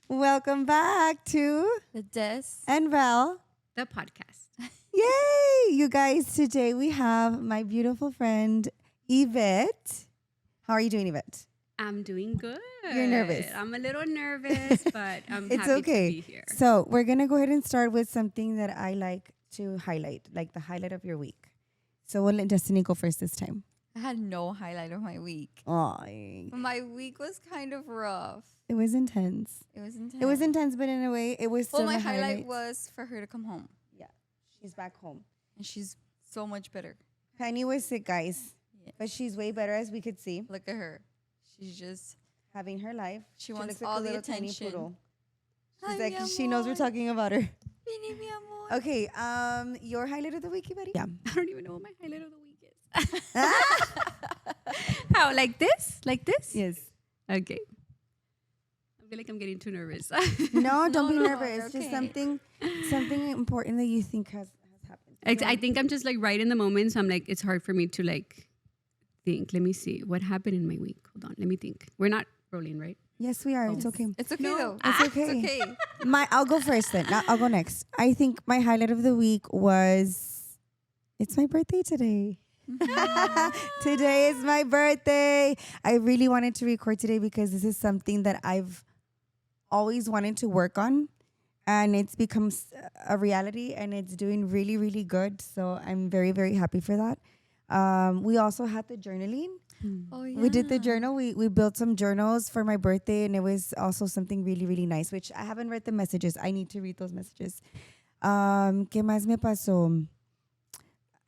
Welcome back to The Des. and Val. The podcast. Yay! You guys, today we have my beautiful friend Yvette. How are you doing, Yvette? I'm doing good. You're nervous. I'm a little nervous, but I'm It's happy okay. to be here. So we're gonna go ahead and start with something that I like to highlight, like the highlight of your week. So we'll let Destiny go first this time. I had no highlight of my week. Oh, My week was kind of rough. it was intense. It was intense. It was intense, but in a way, it was still Well, my a highlight was for her to come home. yeah, she's back home. And she's so much better. Penny was sick, guys, Yeah. but she's way better, as we could see, Look at her. She's just, having her life. she wants looks like all a the little tiny attention. poodle. Ay, She's like, mi she knows we're amor. talking about her. Vini, mi amor. Okay, your highlight of the week, buddy? Yeah. I don't even know what my highlight of the week is. How? Like this? Like this? Yes. Okay. I feel like I'm getting too nervous. No, don't be no, nervous. you're Just okay. something important that you think has happened. I think I'm just like right in the moment. So I'm like, it's hard for me to like think. Let me see. What happened in my week? Hold on. Let me think. We're not rolling, right? Yes, we are. It's okay. It's okay No. though. It's okay. It's okay. I'll go first then. I'll go next. I think my highlight of the week was it's my birthday today. Today is my birthday. I really wanted to record today because this is something that I've always wanted to work on, and it's become a reality, and it's doing really, really good. So I'm very, very happy for that. We also had the journaling. Oh, yeah. We did the journal. We built some journals for my birthday, and it was also something really, really nice, which I haven't read the messages. I need to read those messages. ¿Qué más me pasó?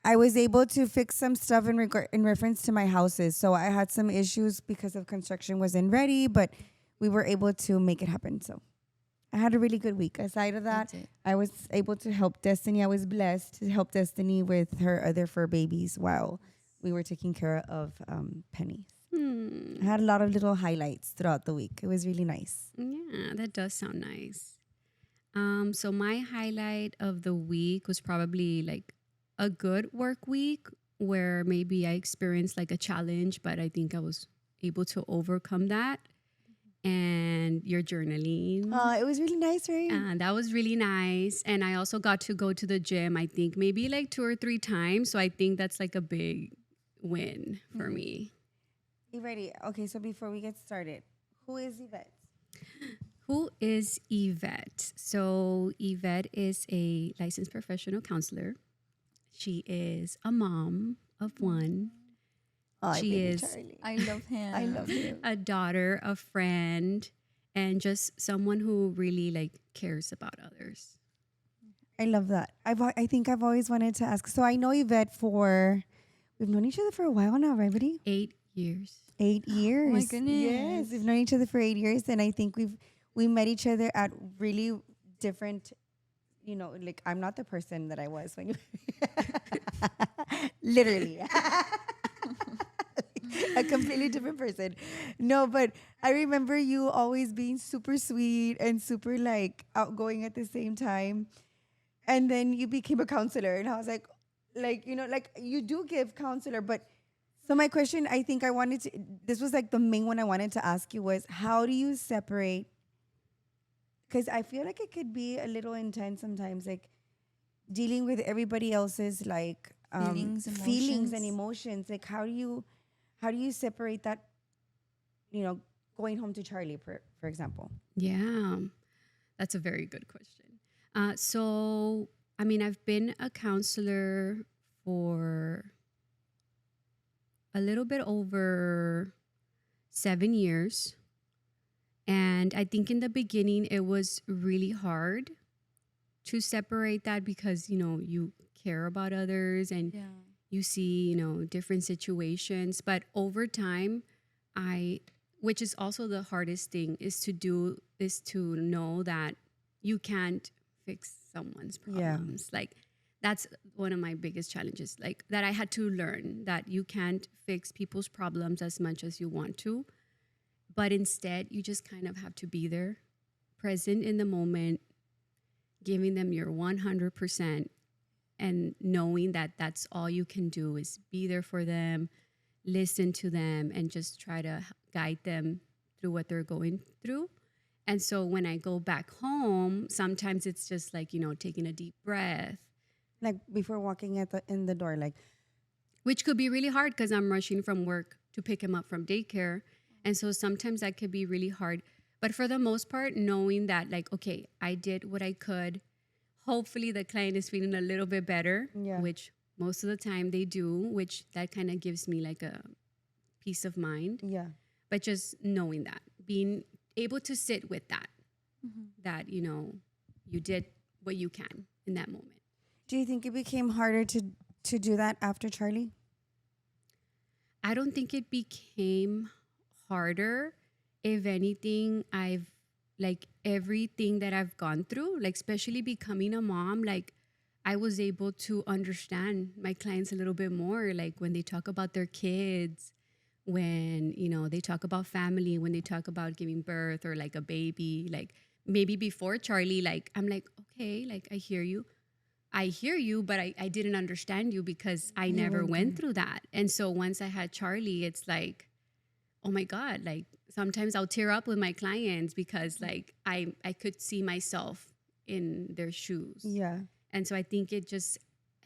I was able to fix some stuff in reference to my houses. So I had some issues because of construction wasn't ready, but we were able to make it happen. So I had a really good week. Aside of that, That's it. I was able to help Destiny. I was blessed to help Destiny with her other fur babies while we were taking care of Penny. I had a lot of little highlights throughout the week. It was really nice. Yeah, that does sound nice. So my highlight of the week was probably like a good work week where maybe I experienced like a challenge, but I think I was able to overcome that. And your journaling. It was really nice, right? That was really nice. And I also got to go to the gym, I think maybe like 2 or 3 times. So I think that's like a big win for me. You ready? Okay, so before we get started, who is Yvette? Who is Yvette? So Yvette is a licensed professional counselor. She is a mom of one. Oh, She baby is- Charlie. I love him. I love him. A daughter, a friend, and just someone who really like cares about others. I love that. I think I've always wanted to ask. So I know Yvette we've known each other for a while now, right, buddy? 8 years. 8 years. goodness. Yes, we've known each other for 8 years, and I think we met each other at really different. Like I'm not the person that I was when you. Literally. A completely different person. No, but I remember you always being super sweet and super like outgoing at the same time. And then you became a counselor, and I was like you do give counselor, but so my question, I think this was like the main one I wanted to ask you was, how do you separate? Because I feel like it could be a little intense sometimes, like dealing with everybody else's like Feelings, feelings and emotions. emotions. Like how do you separate that? Going home to Charlie, for example. Yeah, that's a very good question. So, I mean, I've been a counselor for a little bit over 7 years. And I think in the beginning, it was really hard to separate that because, you care about others and Yeah. you see, different situations. But over time, which is also the hardest thing is to know that you can't fix someone's Yeah. problems. Like that's one of my biggest challenges, like that I had to learn that you can't fix people's problems as much as you want to, but instead you just kind of have to be there, present in the moment, giving them your 100%, and knowing that that's all you can do is be there for them, listen to them, and just try to guide them through what they're going through. And so when I go back home, sometimes it's just like, taking a deep breath, Like before walking in the door, like, which could be really hard because I'm rushing from work to pick him up from daycare. And so sometimes that could be really hard. But for the most part, knowing that, like, okay, I did what I could. Hopefully the client is feeling a little bit better, Yeah. which most of the time they do, which that kind of gives me like a peace of mind. yeah. But just knowing that, being able to sit with that, Mhm. that, you did what you can in that moment. Do you think it became harder to do that after Charlie? I don't think it became harder. If anything, I've like everything that I've gone through, like especially becoming a mom, like I was able to understand my clients a little bit more. Like when they talk about their kids, when, they talk about family, when they talk about giving birth or like a baby, like maybe before Charlie, like I'm like, okay, like I hear you. But I didn't understand you because I You never went went through that. And so once I had Charlie, it's like, oh my God, like sometimes I'll tear up with my clients because like I could see myself in their shoes. Yeah. And so I think it just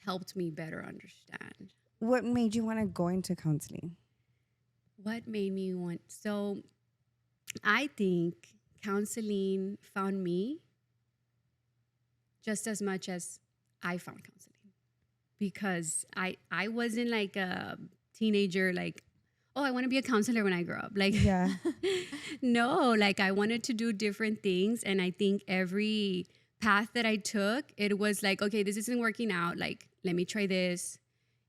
helped me better understand. What made you want to go into counseling? What made me want, so I think counseling found me just as much as I found counseling, because I wasn't like a teenager, like, oh, I want to be a counselor when I grow up. Like, Yeah. no, like I wanted to do different things. And I think every path that I took, it was like, okay, this isn't working out. Like, let me try this.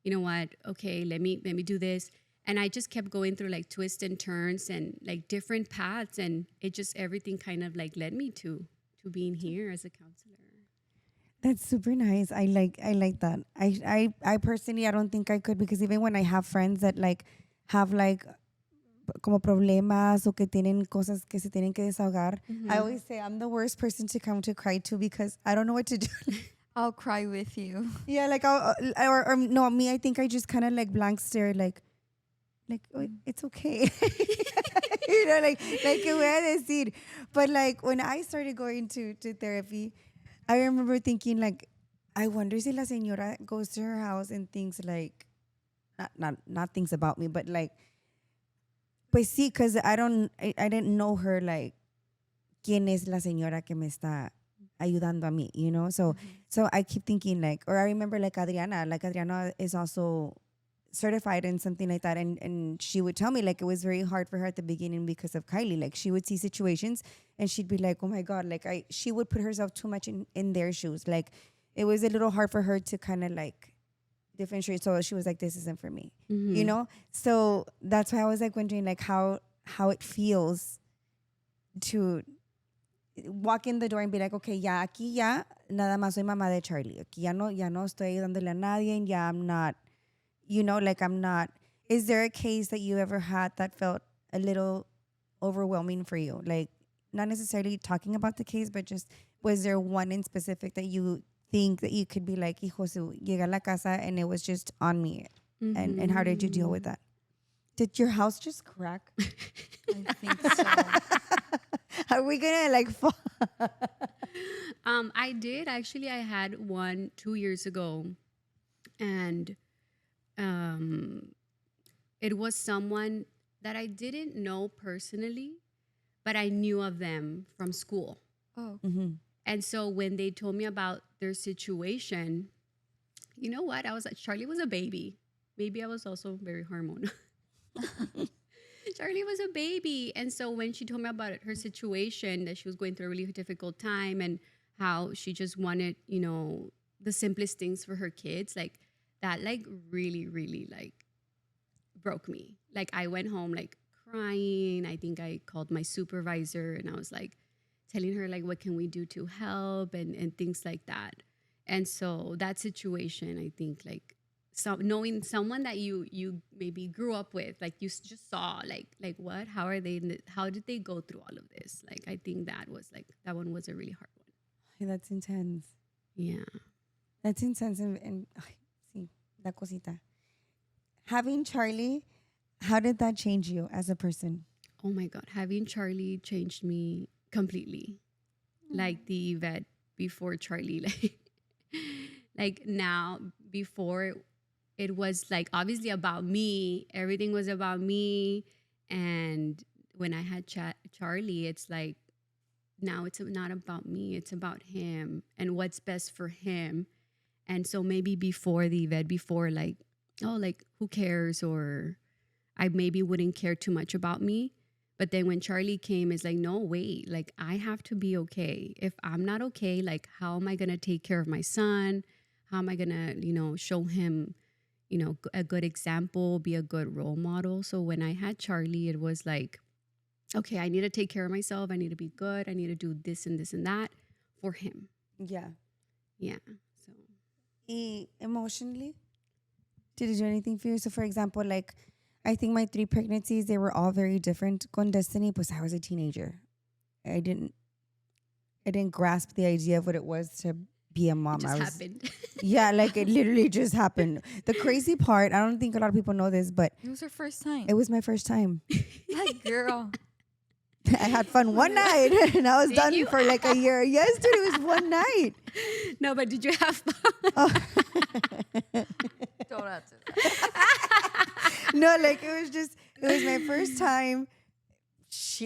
You know what? Okay, let me do this. And I just kept going through like twists and turns and like different paths. And it just, everything kind of like led me to being here as a counselor. That's super nice. I like that. I personally I don't think I could, because even when I have friends that like have like como problemas o que tienen cosas que se tienen que desahogar, I always say I'm the worst person to come to cry to because I don't know what to do. I'll cry with you. Yeah, like or no, me, I think I just kind of like blank stare, like oh, it's okay. Like que voy a decir. But like when I started going to therapy, I remember thinking like, I wonder si la señora goes to her house and thinks like, not things about me, but like, pues sí, because I didn't know her, like, quién es la señora que me está ayudando a mí, So I keep thinking like, or I remember like Adriana is also certified in something like that, and she would tell me like it was very hard for her at the beginning because of Kylie. Like she would see situations and she'd be like, oh my God, like she would put herself too much in their shoes. Like it was a little hard for her to kind of like differentiate. So she was like, this isn't for me, So that's why I was like wondering like how it feels to walk in the door and be like, okay, ya aquí ya nada más soy mamá de Charlie. Aquí ya no estoy ayudándole a nadie, and ya I'm not, like I'm not. Is there a case that you ever had that felt a little overwhelming for you? Like not necessarily talking about the case, but just was there one in specific that you think that you could be like, hijo, llegué a la casa and it was just on me? And how did you deal with that? Did your house just crack? I think so. Are we gonna like fall? I did actually. I had one 2 years ago, and it was someone that I didn't know personally, but I knew of them from school. Oh. Mm-hmm. And so when they told me about their situation, you know what? I was like, Charlie was a baby. Maybe I was also very hormonal. Charlie was a baby. And so when she told me about her situation, that she was going through a really difficult time and how she just wanted, the simplest things for her kids, like that, like really, really like broke me. Like I went home like crying. I think I called my supervisor and I was like telling her like, what can we do to help and things like that. And so that situation, I think like, so knowing someone that you maybe grew up with, like you just saw like what, how are they, how did they go through all of this? Like, I think that was like, that one was a really hard one. That's intense. Yeah. That's intense. And ay, sí, la cosita. Having Charlie, how did that change you as a person? Oh my God, having Charlie changed me completely. Like the Yvette before Charlie. Like now, before it was like obviously about me. Everything was about me. And when I had Charlie, it's like now it's not about me. It's about him and what's best for him. And so maybe before the Yvette, before like, oh, like who cares? Or I maybe wouldn't care too much about me. But then when Charlie came, it's like, no, wait, like I have to be okay. If I'm not okay, like how am I going to take care of my son? How am I going to, show him, a good example, be a good role model? So when I had Charlie, it was like, okay, I need to take care of myself. I need to be good. I need to do this and this and that for him. Yeah. Yeah. So Emotionally, did it do anything for you? So, for example, like, I think my 3 pregnancies, they were all very different. Con Destiny, pues I was a teenager. I didn't grasp the idea of what it was to be a mom. it just happened. Yeah, like it literally just happened. The crazy part, I don't think a lot of people know this, but It was her first time. it was my first time. Like, girl. I had fun one night and I was done for like a year. Yes, dude, it was one night. No, but did you have fun? Oh. Don't answer No, like it was my first time.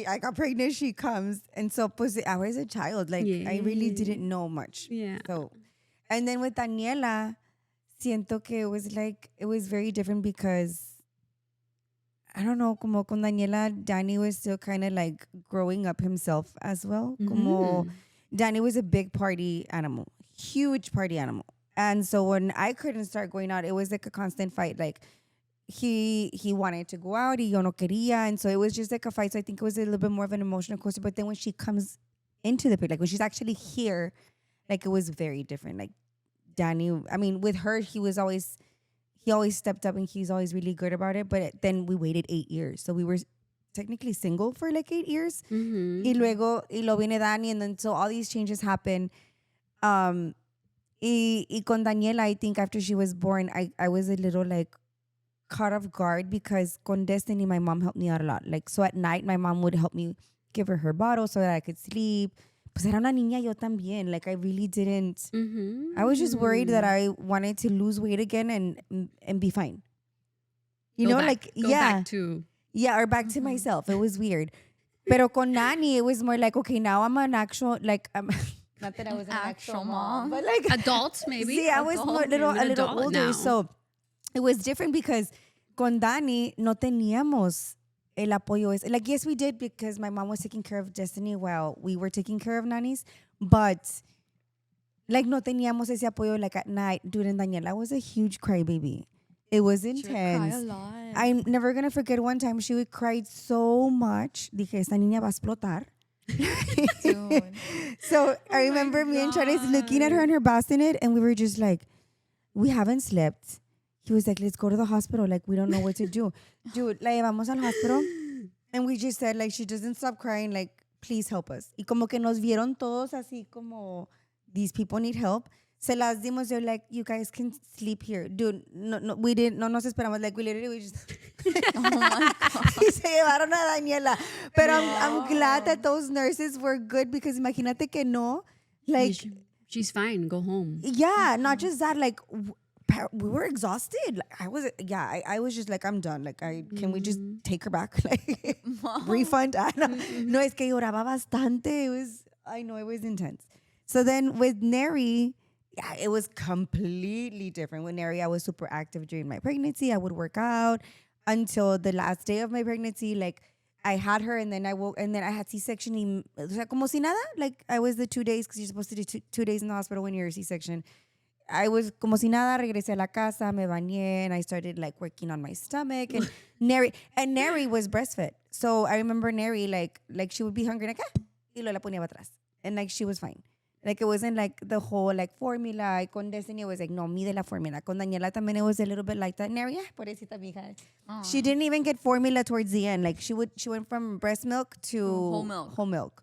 I got pregnant, she comes. And so pues, I was a child. Like I really didn't know much. Yeah. So, and then with Daniela, siento que it was very different because I don't know, como con Daniela, Danny was still kind of like growing up himself as well. Como Danny was a big party animal, huge party animal. And so when I couldn't start going out, it was like a constant fight. Like he wanted to go out, y yo no quería. And so it was just like a fight. So I think it was a little bit more of an emotional coaster. But then when she comes into the picture, like when she's actually here, like it was very different. Like Danny, I mean, with her, he always stepped up and he's always really good about it. But then we waited 8 years. So we were technically single for like 8 years. Y lo viene Dani. And then so all these changes happen. Y con Daniela, I think after she was born, I was a little like caught off guard because con Destiny, my mom helped me out a lot. Like, so at night, my mom would help me give her bottle so that I could sleep. Pues era una niña yo también. Like, I really didn't. I was just worried that I wanted to lose weight again and be fine. Go back to. Yeah, or back to myself. It was weird. Pero con Nani, it was more like, okay, now I'm an actual, like, not that I was an actual mom, but like. Adults, maybe. See, I was a little older. Now. So it was different because con Dani no teníamos el apoyo. Like, yes, we did because my mom was taking care of Destiny while we were taking care of nannies. But, like, no teníamos ese apoyo, like, at night. Dude, and Daniela was a huge crybaby. It was intense. She would cry a lot. I'm never going to forget one time she would cry so much. Dije, esta niña va a explotar. Dude. So I remember me and Charles looking at her in her bassinet, and we were just like, we haven't slept. He was like, let's go to the hospital. Like, we don't know what to do. Dude, la llevamos al hospital. And we just said, like, she doesn't stop crying. Like, please help us. Y como que nos vieron todos así como, these people need help. Se las dimos. They're like, you guys can sleep here. Dude, no, we didn't, no nos esperamos. Like, we just. Oh my God. Y se llevaron a Daniela. Pero I'm glad that those nurses were good because imagínate que no. Like, she's fine. Go home. yeah, not just that. Like, we were exhausted. Like, I was just like, I'm done. Like, can we just take her back? Like, refund? I don't know. No, es que lloraba bastante. I know it was intense. So then with Neri, yeah, it was completely different. With Neri, I was super active during my pregnancy. I would work out until the last day of my pregnancy. Like, I had her and then I woke and then I had C-section. O sea, como si nada. Like, I was the 2 days because you're supposed to do 2 days in the hospital when you're a C-section. I was como si nada, regresé a la casa, me bañé, and I started like working on my stomach. And Neri was breastfed. So I remember Neri, like she would be hungry, like, y lo la ponía para atrás. And like, she was fine. Like, it wasn't like the whole like formula. Con Destiny, it was like, no, mide la formula. Con Daniela también, it was a little bit like that. Neri, pobrecita mija. She didn't even get formula towards the end. Like, she went from breast milk to Whole milk. Whole milk.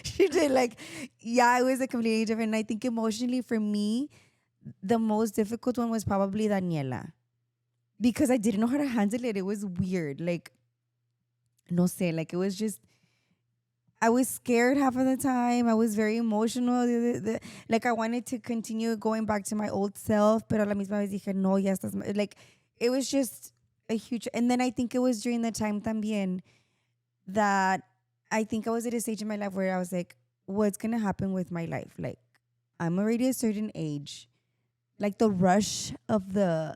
She did like, yeah, it was a completely different. And I think emotionally for me, the most difficult one was probably Daniela because I didn't know how to handle it. It was weird. Like, no sé, like it was just, I was scared half of the time. I was very emotional. Like I wanted to continue going back to my old self, pero a la misma vez dije, no, ya estás, like, it was just a huge, and then I think it was during the time también that I think I was at a stage in my life where I was like, what's going to happen with my life? Like, I'm already a certain age. Like the rush of the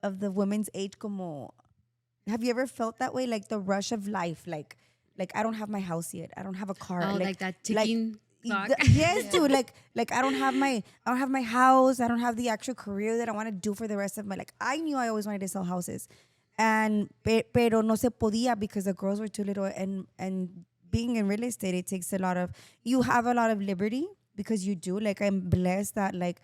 women's age, como, have you ever felt that way? Like the rush of life, like I don't have my house yet. I don't have a car. Oh, like that ticking clock. Yes, dude. Like I don't have my house. I don't have the actual career that I want to do for the rest of my, like, I knew I always wanted to sell houses, and pero no se podía because the girls were too little, and being in real estate, it takes a lot of, you have a lot of liberty because you do. Like I'm blessed that like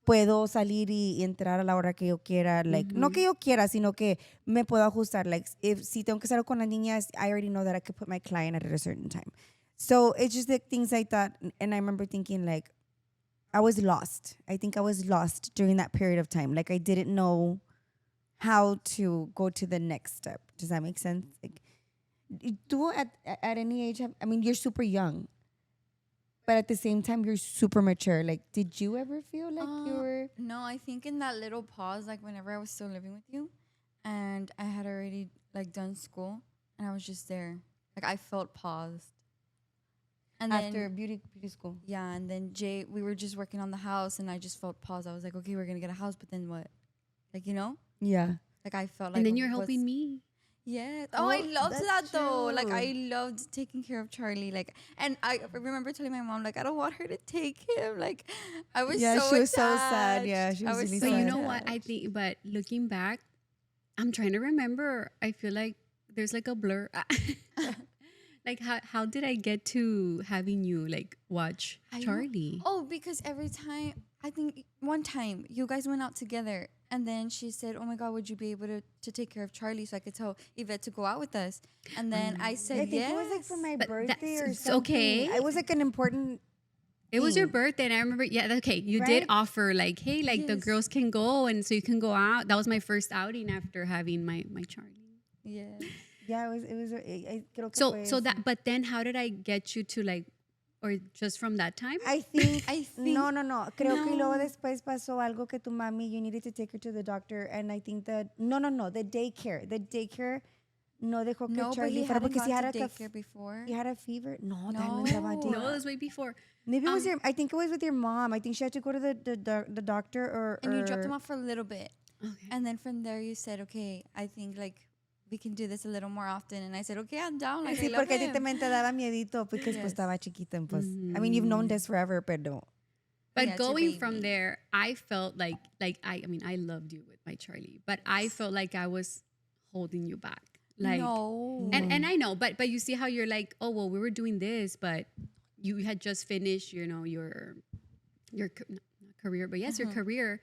puedo salir y entrar a la hora que yo quiera. Like, no que yo quiera, sino que me puedo ajustar. Like, si tengo que salir con las niñas, I already know that I could put my client at a certain time. So it's just like things like that. And I remember thinking like, I was lost. I think I was lost during that period of time. Like I didn't know how to go to the next step. Does that make sense? Like, tú at any age, I mean, you're super young. But at the same time, you're super mature. Like, did you ever feel like you were? No, I think in that little pause, like whenever I was still living with you, and I had already like done school, and I was just there. Like I felt paused. And After then beauty school. yeah, and then Jay, we were just working on the house, and I just felt paused. I was like, okay, we're gonna get a house, but then what? Like Yeah. like I felt like. And then you're what's- helping me. Yeah. Oh, I Oh, loved that's that though. Like true. I loved taking care of Charlie. Like, and I remember telling my mom, like, I don't want her to take him. Like, I was Yeah, so she was so sad. attached. Yeah, she I was really But sad. you So know what? I think, but looking back, I'm trying to remember. I feel like there's like a blur. Like how did I get to having you like watch I don't- Charlie? Oh, because every time, I think one time you guys went out together, and then she said, "Oh my God, would you be able to take care of Charlie so I could tell Yvette to go out with us?" And then I said, I think yes. it was like for my But birthday or that's- something. okay. It was like an important. It was your thing. birthday, and I remember. Yeah, okay, you did Right? offer like, hey, like the Yes. girls can go, and so you can go out. That was my first outing after having my Charlie. Yes. Yeah, it was. I creo que So fue so eso. that, but then how did I get you to like, or just from that time? I think. I think- No. Creo que luego No. después pasó algo que tu mami, you needed to take her to the doctor, and I think that no, the daycare no dejó que No, but Charlie he fuera hadn't porque si gone had to a daycare before. he had a fever. No, that No. was about No, No, it was way before. Maybe it was your. I think it was with your mom. I think she had to go to the doctor or. And you dropped him off for a little bit. Okay. And then from there you said, okay, I think like we can do this a little more often. And I said, okay, I'm down. Like, Sí, I love porque a ti him. también te daba miedito porque pues Yes. estaba chiquita. And, pues, I mean, you've known this forever, pero. But Yeah, it's your going from baby. there, I felt like I mean I loved you with my Charlie, but I felt like I was holding you back. Like no. and I know, but you see how you're like, oh well, we were doing this, but you had just finished, you know, your not career, but yes, your career,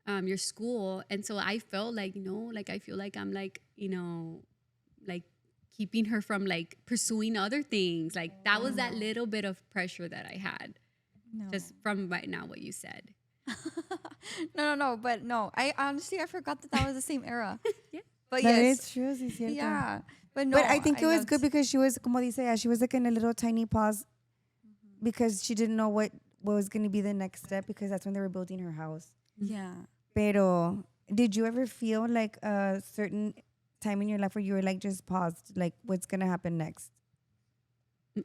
your school, and so I felt like, you know, like I feel like I'm like, you know, like keeping her from like pursuing other things. Like that was that little bit of pressure that I had, No. just from right now what you said. no. But no, I honestly, I forgot that was the same era. Yeah. But That yes. is true, sí, cierto. Yeah. But no. But I think it was loved- good because she was, como dice ella, she was like in a little tiny pause because she didn't know what was going to be the next step because that's when they were building her house. Yeah. Pero did you ever feel like a certain time in your life where you were like just paused, like what's going to happen next?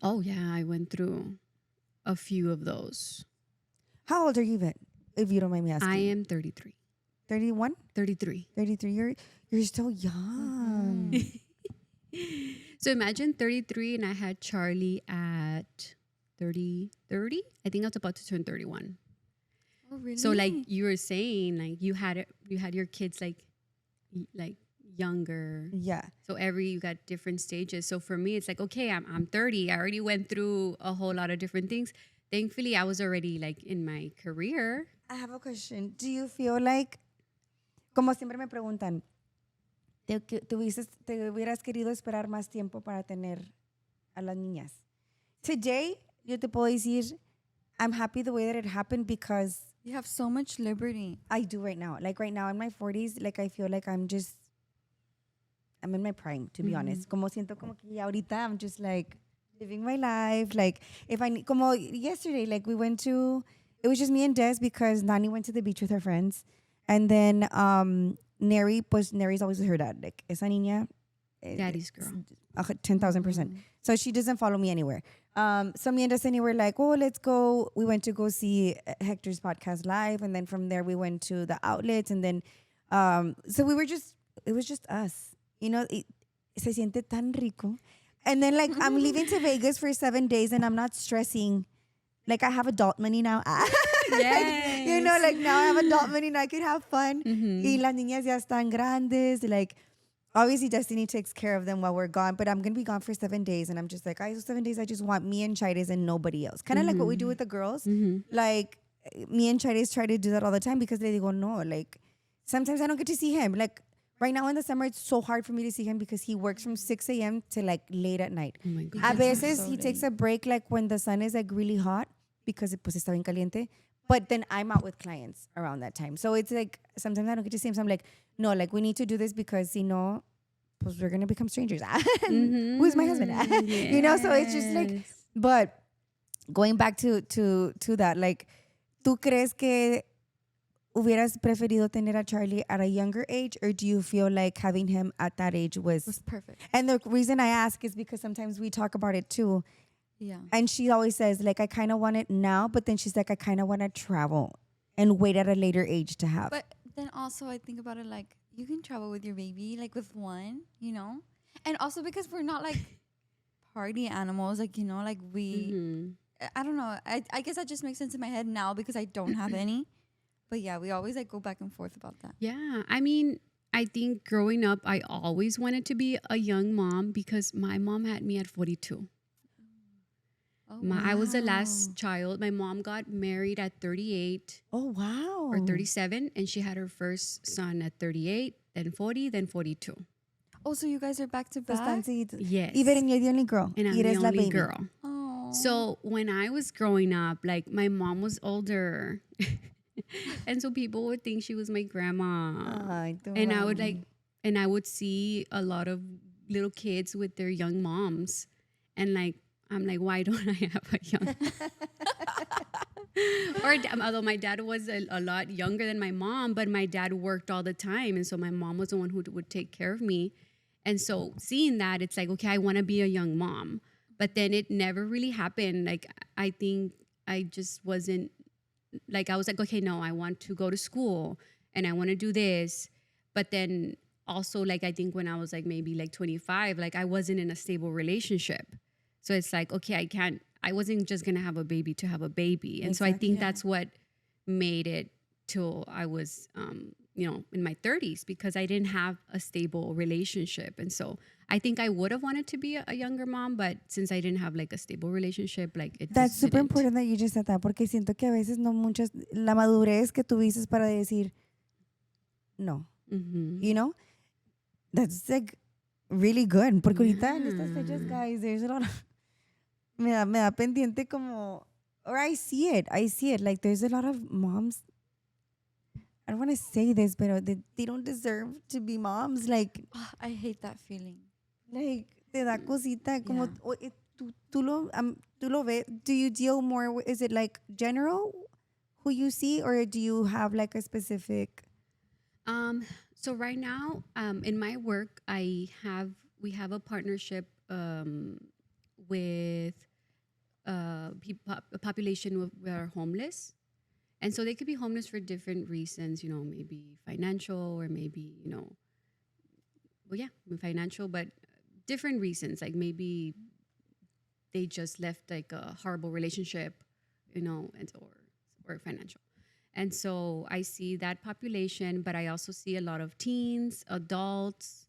Oh yeah, I went through a few of those. How old are you, Yvette? If you don't mind me asking. I am 33. 31? 33. 33? You're still young. So imagine 33 and I had Charlie at 30. I think I was about to turn 31. Oh, really? So like you were saying, like you had your kids like younger. Yeah. So you got different stages. So for me, it's like, okay, I'm 30. I already went through a whole lot of different things. Thankfully, I was already like in my career. I have a question. Do you feel like, como siempre me preguntan, te hubieras querido esperar más tiempo para tener a las niñas? today, yo te puedo decir, I'm happy the way that it happened because You have so much liberty. I do right now. Like right now in my 40s, like I feel like I'm in my prime, to be honest. Como siento como que ya ahorita I'm just like living my life. Like if I need, como yesterday, like it was just me and Des because Nani went to the beach with her friends. And then Neri's always with her dad. Like esa niña. Daddy's girl. 10,000%. So she doesn't follow me anywhere. So me and Destiny were like, oh, let's go. We went to go see Hector's podcast live. And then from there, we went to the outlets. And then, so it was just us. You know, se siente tan rico. And then, like, I'm leaving to Vegas for 7 days and I'm not stressing. Like, I have adult money now. Yes. You know, like, now I have adult money and I can have fun. Y las niñas ya están grandes. Like, obviously, Destiny takes care of them while we're gone, but I'm going to be gone for 7 days. And I'm just like, 7 days, I just want me and Chides and nobody else. Kind of like what we do with the girls. Like, me and Chides try to do that all the time because they go, no, like, sometimes I don't get to see him. Like, right now in the summer, it's so hard for me to see him because he works from 6 a.m. to, like, late at night. Oh my God. A Because veces, so he takes late. a break, like, when the sun is, like, really hot because pues está bien caliente. But then I'm out with clients around that time. So it's, like, sometimes I don't get to see him. So I'm like, no, like, we need to do this because, you know, pues we're gonna become strangers. Who's my husband? You know, so it's just like, Yes. but going back to that, like, ¿tú crees que hubieras preferido tener a Charlie at a younger age, or do you feel like having him at that age Was was? perfect. And the reason I ask is because sometimes we talk about it too, Yeah. and she always says like, I kind of want it now, but then she's like, I kind of want to travel and wait at a later age to have. But then also I think about it like you can travel with your baby, like with one, you know? And also because we're not like party animals, like, you know, like we I don't know. I guess that just makes sense in my head now because I don't have any. But yeah, we always like go back and forth about that. Yeah. I mean, I think growing up, I always wanted to be a young mom because my mom had me at 42. Oh, I was the Wow. last child. My mom got married at 38 Oh wow. or 37, and she had her first son at 38, then 40, then 42. Oh, so you guys are back to So back? Yes. Yvette, and you're the only girl. And I'm Y the eres la only baby. girl. Oh. So when I was growing up, like my mom was older. And so people would think she was my grandma. Ay, tu And I would mami. and I would see a lot of little kids with their young moms. And like, I'm like, why don't I have a young although my dad was a lot younger than my mom, but my dad worked all the time. And so my mom was the one who would take care of me. And so seeing that, it's like, okay, I want to be a young mom. But then it never really happened. Like, I think I just wasn't, like, I was like, okay, no, I want to go to school and I want to do this. But then also, like, I think when I was like maybe like 25, like I wasn't in a stable relationship. So it's like, okay, I wasn't just going to have a baby to have a baby. And so I think Yeah. that's what made it till I was, in my 30s, because I didn't have a stable relationship. And so I think I would have wanted to be a younger mom, but since I didn't have like a stable relationship, like it That's just super didn't. important that you just said that, porque siento que a veces no muchas, la madurez que tuviste para decir no, Mhm. you know? That's like really good, porque ahorita en estas fechas, Yeah. guys, there's a lot of, me da pendiente como, or I see it, like there's a lot of moms, I don't want to say this, but they don't deserve to be moms, like Ah, I hate that feeling. te da cosita, como, Yeah. tú lo ves, do you deal more, is it like general who you see, or do you have like a specific? So right now, in my work, we have a partnership with a population that are homeless, and so they could be homeless for different reasons. Maybe financial, or maybe financial, but different reasons. Like maybe they just left like a horrible relationship, or financial. And so I see that population, but I also see a lot of teens, adults.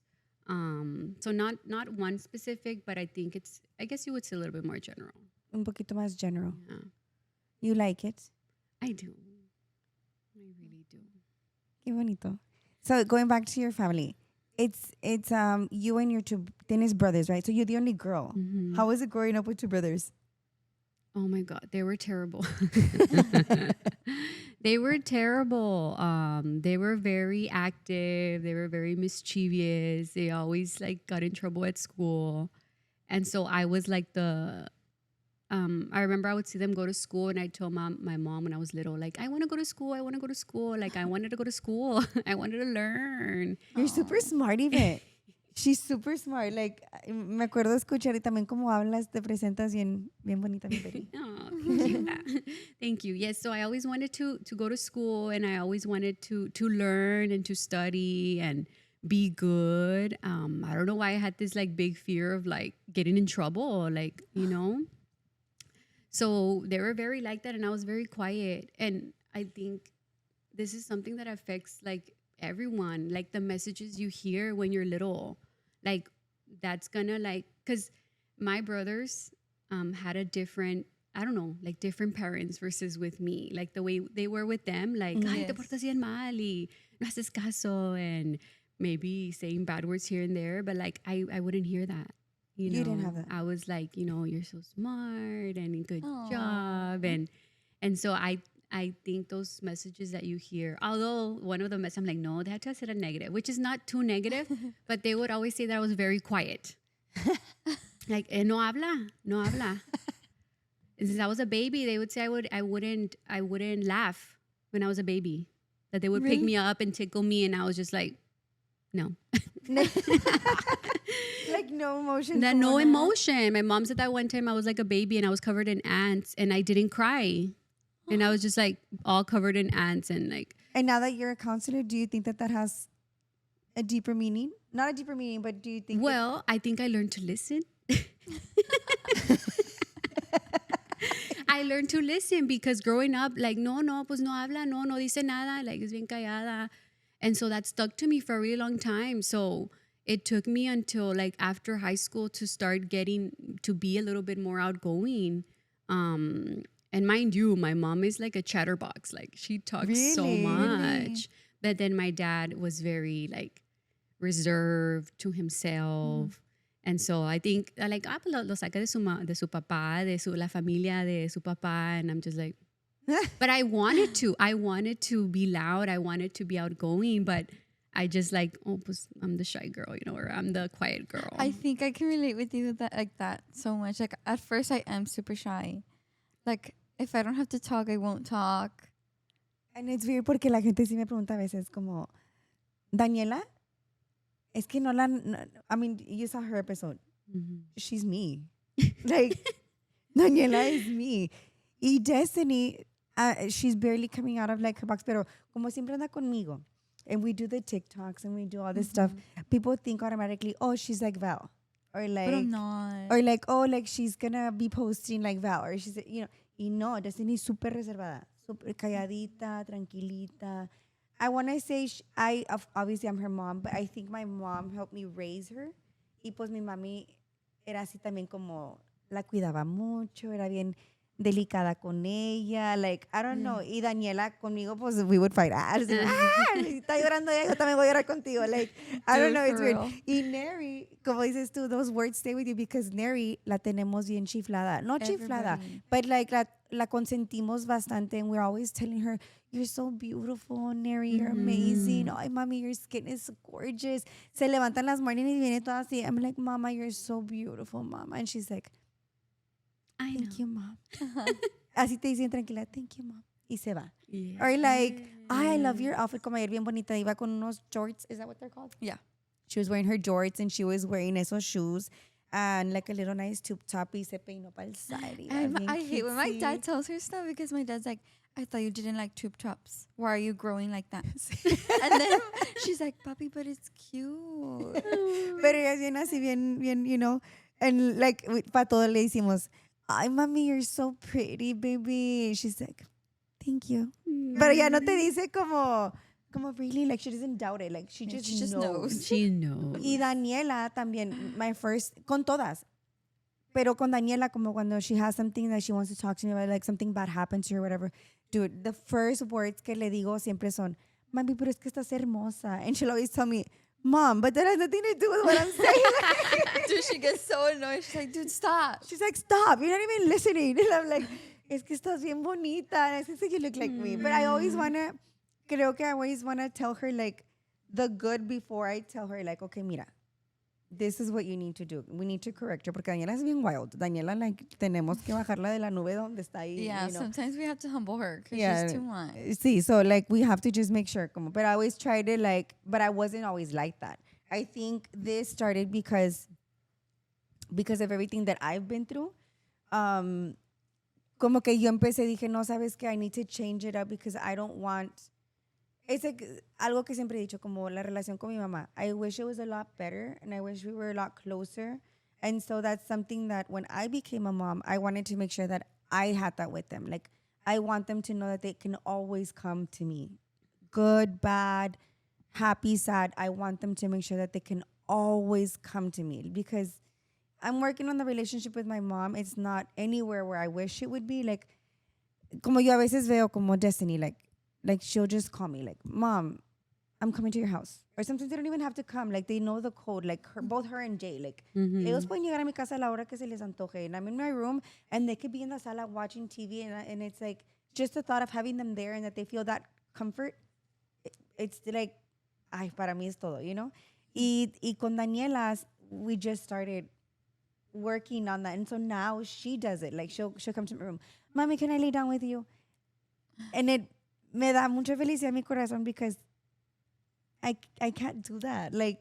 So not one specific, but I think I guess you would say a little bit more general. Un poquito más general. Yeah, You like it? I do. I really do. Qué bonito. So going back to your family, it's you and your two tienes brothers, right? So you're the only girl. Mhm. How was it growing up with two brothers? Oh my God, they were terrible. They were terrible. They were very active. They were very mischievous. They always like got in trouble at school. And so I was like I remember I would see them go to school and I told my mom when I was little, like, I want to go to school. I want to go to school. Like, I wanted to go to school. I wanted to learn. You're super smart, Yvette. She's super smart. Like, me acuerdo escuchar y también como hablas, te presentas bien bonita, mi Betty. Oh, thank you. Thank you. Yes, so I always wanted to go to school and I always wanted to learn and to study and be good. I don't know why I had this like big fear of like getting in trouble, like, you know. So they were very like that and I was very quiet. And I think this is something that affects like everyone, like the messages you hear when you're little, like that's gonna like, because my brothers had a different, I don't know, like different parents versus with me, like the way they were with them, like, ay, te portas bien mal y no haces caso, and maybe saying bad words here and there, but like I wouldn't hear that. You know, didn't have that. I was like, you know, you're so smart and good Aww. job, and so I think those messages that you hear, although one of the messages, I'm like, no, they had to have said a negative, which is not too negative, but they would always say that I was very quiet. Like, no habla, no habla. And since I was a baby, they would say I wouldn't laugh when I was a baby. That they would pick me up and tickle me, and I was just like, no. Like no emotion. No emotion. My mom said that one time I was like a baby and I was covered in ants and I didn't cry. And I was just like all covered in ants and like. And now that you're a counselor, do you think that has a deeper meaning? Not a deeper meaning, but do you think? Well, I think I learned to listen. I learned to listen because growing up, like, no, pues no habla, no dice nada, like, es bien callada. And so that stuck to me for a really long time. So it took me until like after high school to start getting to be a little bit more outgoing. And mind you, my mom is like a chatterbox. Like she talks so much. But then my dad was very like reserved to himself. And so I think like, lo saca de su papá, la familia de su papá. And I'm just like, but I wanted to be loud. I wanted to be outgoing, but I just like, oh, pues, I'm the shy girl, you know, or I'm the quiet girl. I think I can relate with you with that, like that so much. Like at first I am super shy. Like if I don't have to talk, I won't talk. And it's weird porque la gente sí me pregunta a veces como, Daniela, es que I mean, you saw her episode. Mm-hmm. She's me. Like, Daniela is me. Y Destiny, she's barely coming out of like her box, pero como siempre anda conmigo. And we do the TikToks and we do all this stuff. People think automatically, oh, she's like Val. Or like, but I'm not. Or like, oh, like she's gonna be posting like Val. Or she's, you know, y no, Destiny is super reservada. Super calladita, tranquilita. I want to say, obviously I'm her mom, but I think my mom helped me raise her. Y pues mi mami era así también como, la cuidaba mucho, era bien delicada con ella, like, I don't know. Y Daniela conmigo, pues, we would fight. Está llorando ella, yo también voy a llorar contigo. Like, I don't know, it's weird. Y Neri, como dices tú, those words stay with you because Neri la tenemos bien chiflada. No chiflada, but like, la consentimos bastante and we're always telling her, you're so beautiful, Neri, you're amazing. Ay, mami, your skin is gorgeous. Se levantan las morning y viene toda así. I'm like, mama, you're so beautiful, mama. And she's like, thank you, mom. Así te dicen tranquila, thank you, mom. Y se va. Yeah. Or like, I love your outfit. Como ayer bien bonita. Iba con unos jorts. Is that what they're called? Yeah. She was wearing her jorts and she was wearing esos shoes. And like a little nice tube top. Y se peinó para el side. I hate when my dad tells her stuff because my dad's like, I thought you didn't like tube tops. Why are you growing like that? And then she's like, papi, but it's cute. Pero ella es bien así, bien, you know. And like, para todo le decimos, ay, mami, you're so pretty, baby. She's like, thank you. Pero ya no te dice como really, like she doesn't doubt it. Like she just knows. She knows. Y Daniela también, con todas. Pero con Daniela, como cuando she has something that she wants to talk to me about, like something bad happened to her, whatever. Dude, the first words que le digo siempre son, mami, pero es que estás hermosa. And she'll always tell me, Mom, but that has nothing to do with what I'm saying. Dude, she gets so annoyed. She's like, dude, stop. She's like, stop, you're not even listening. And I'm like, es que estás bien bonita. And I said, so you look like me. But I always want to, creo que I always want to tell her like the good before I tell her like, okay, mira, this is what you need to do. We need to correct her. Porque Daniela es bien wild. Daniela, like, tenemos que bajarla de la nube donde está ahí. Yeah, you know? sometimes we have to humble her because Yeah. she's too much. See, so like we have to just make sure. Como, but I always try to like, but I wasn't always like that. I think this started because of everything that I've been through. Como que yo empecé, dije, no, sabes que I need to change it up because I don't want. Es like, algo que siempre he dicho, como la relación con mi mamá. I wish it was a lot better and I wish we were a lot closer. And so that's something that when I became a mom, I wanted to make sure that I had that with them. Like, I want them to know that they can always come to me. Good, bad, happy, sad. I want them to make sure that they can always come to me because I'm working on the relationship with my mom. It's not anywhere where I wish it would be. Like, como yo a veces veo como Destiny, like she'll just call me like, Mom, I'm coming to your house. Or sometimes they don't even have to come. Like they know the code. Like both her and Jay. Like ellos pueden llegar a mi casa a la hora que se les antoje. And I'm in my room and they could be in the sala watching TV. And it's like just the thought of having them there and that they feel that comfort. It's like, ay, para mí es todo, you know? Y con Daniela, we just started working on that. And so now she does it. Like she'll come to my room. Mommy, can I lay down with you? And it me da mucha felicidad en mi corazón because I can't do that. Like,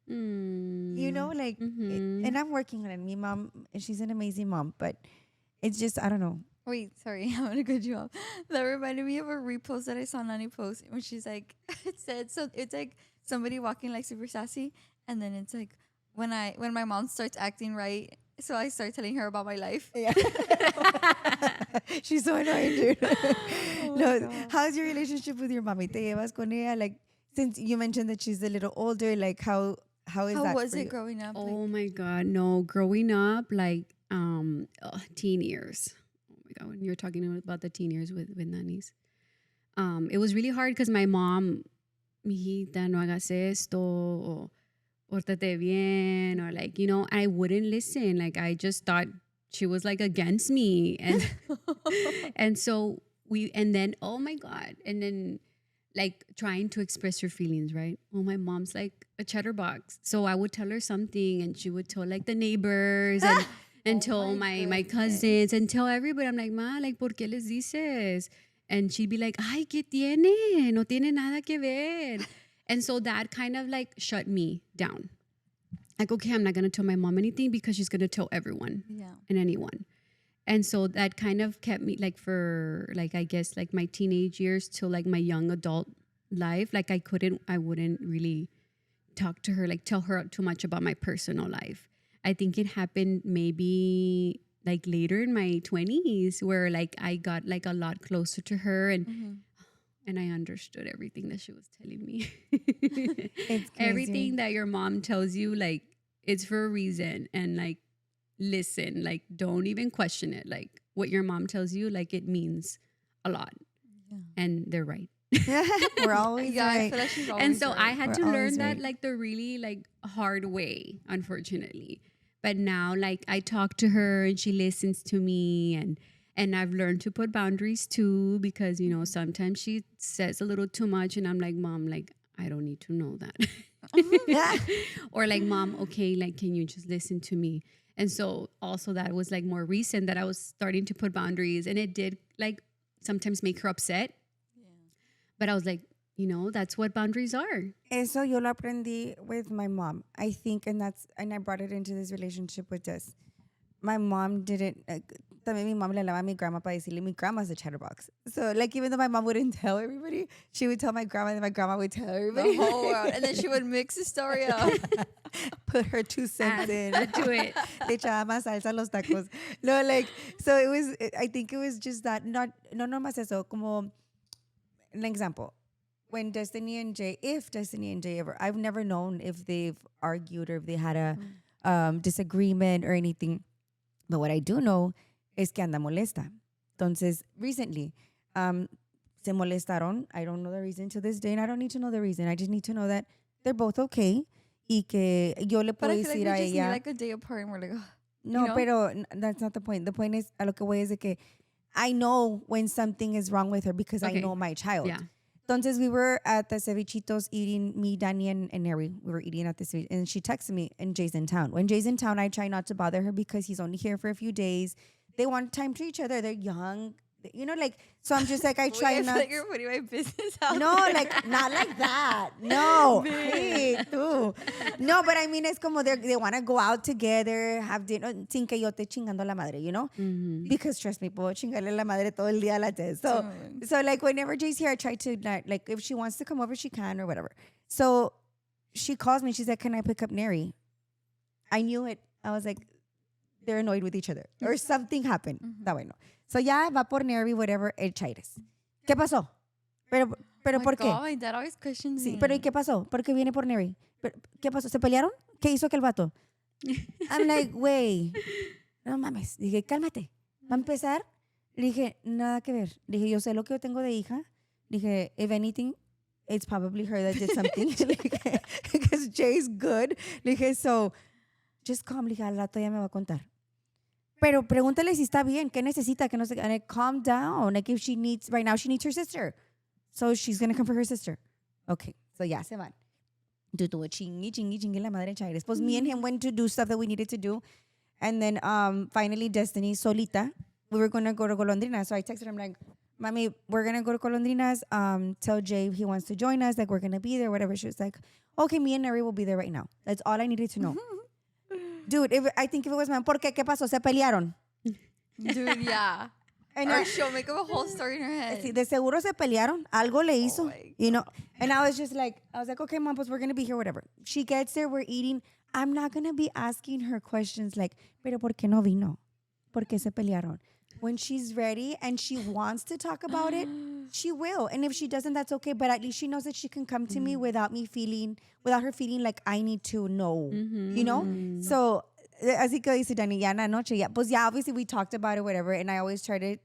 you know, like, and I'm working on it. My mom, she's an amazing mom, but it's just, I don't know. Wait, sorry, I want to cut you off. That reminded me of a repost that I saw Nani post when she's like, it said, so it's like somebody walking like super sassy, and then it's like when my mom starts acting right, so I start telling her about my life. Yeah. She's so annoying, dude. Oh No, how's your relationship with your mommy? ¿Te llevas con ella? Like, since you mentioned that she's a little older, like how is How that was for it you? growing up? Oh my God, no. Growing up, like teen years. Oh my God, when you're talking about the teen years with nannies. It was really hard because my mom, mijita, no hagas esto, or pórtate bien, or like, you know, I wouldn't listen. Like I just thought she was like against me. And and so and then, oh my God. And then like trying to express her feelings, right? Oh, my mom's like a chatterbox. So I would tell her something and she would tell like the neighbors and tell my cousins and tell everybody. I'm like, Ma, like, ¿por qué les dices? And she'd be like, ay, ¿qué tiene? No tiene nada que ver. And so that kind of like shut me down. Like, okay, I'm not going to tell my mom anything because she's going to tell everyone and anyone. And so that kind of kept me like for like, I guess like my teenage years till like my young adult life. Like I wouldn't really talk to her, like tell her too much about my personal life. I think it happened maybe like later in my 20s where like I got like a lot closer to her and I understood everything that she was telling me. It's crazy. Everything that your mom tells you, like it's for a reason, and like listen, like don't even question it. Like what your mom tells you, like it means a lot. And they're right. We're always I right. feel like she's always And so right. I had We're to learn always that right. like the really like hard way, unfortunately. But now like I talk to her and she listens to me, and I've learned to put boundaries too, because, you know, sometimes she says a little too much and I'm like, Mom, like, I don't need to know that. Or like, Mom, okay, like, can you just listen to me? And so also that was like more recent that I was starting to put boundaries, and it did like sometimes make her upset. But I was like, you know, that's what boundaries are. Eso yo lo aprendí with my mom. I think, and I brought it into this relationship with us. My mom didn't, también mi mom le hablaba a mi grandma para decirle, mi grandma's a chatterbox. So, like, even though my mom wouldn't tell everybody, she would tell my grandma, and my grandma would tell everybody. The whole world. And then she would mix the story up. Put her 2 cents in. Do it. Le echaba más salsa a los tacos. No, like, so it was, I think it was just that, no más eso, como, an example. When Destiny and Jay ever, I've never known if they've argued or if they had a disagreement or anything. But what I do know es que anda molesta. Entonces, recently, se molestaron. I don't know the reason to this day, and I don't need to know the reason. I just need to know that they're both okay. Y que yo le But puedo I feel like decir we a just need ella. like a day apart and we're like, ugh, No, know? pero that's not the point. The point is, a lo que voy es de que I know when something is wrong with her because I Okay. know my child. Yeah. Entonces we were at the cevichitos eating, me, Danny, and Neri. We were eating at the ceviche, and she texted me, and Jay's in town. When Jay's in town, I try not to bother her because he's only here for a few days. They want time to each other. They're young. You know, like, so I'm just like, I try I feel not. like you're putting my business out No, there. like not like that. No, hey, tú. No, but I mean, it's como they want to go out together, have dinner, sin que yo te chingando la madre, you know? Because trust me, puedo chingarle la madre todo el día a la Tess. So like whenever Jay's here, I try to like if she wants to come over, she can or whatever. So she calls me. She's like, "Can I pick up Neri?" I knew it. I was like, they're annoyed with each other or something happened. That way no. So ya va por Neri, whatever, el chaires. ¿Qué pasó? Pero Oh my ¿por qué? God, my dad always questions Sí, me. pero ¿y qué pasó? ¿Por qué viene por Neri? ¿Qué pasó? ¿Se pelearon? ¿Qué hizo aquel vato? I'm like, güey, no mames. Dije, cálmate. Va a empezar. Le dije, nada que ver. Le dije, yo sé lo que yo tengo de hija. Dije, if anything, it's probably her that did something. Because Jay's good. Le dije, so, just calm. Le dije, al rato ya me va a contar. Pero pregúntale si está bien, qué necesita, que no sé, and like, calm down. Like if she needs, right now she needs her sister. So she's going to come for her sister. Okay, so ya se van. Tuvo chingue la madre Chaires. Pues me and him went to do stuff that we needed to do. And then finally Destiny solita, we were going to go to Golondrinas. So I texted him like, Mami, we're going to go to Golondrinas. Tell Jay he wants to join us. Like we're going to be there, whatever. She was like, okay, me and Neri will be there right now. That's all I needed to know. Dude, I think if it was my, ¿por qué? ¿Qué pasó? Se pelearon. Dude, yeah. And Or she'll make up a whole story in her head. sí, de seguro se pelearon. Algo le hizo, my you know. And I was just like, okay, mom, pues we're going to be here, whatever. She gets there, we're eating. I'm not going to be asking her questions like, pero ¿por qué no vino? ¿Por qué se pelearon? When she's ready and she wants to talk about it, she will. And if she doesn't, that's okay. But at least she knows that she can come to me without her feeling like I need to know, you know? So, así que dice Dani, ya en la noche, ya, pues ya obviously we talked about it, whatever. And I always try to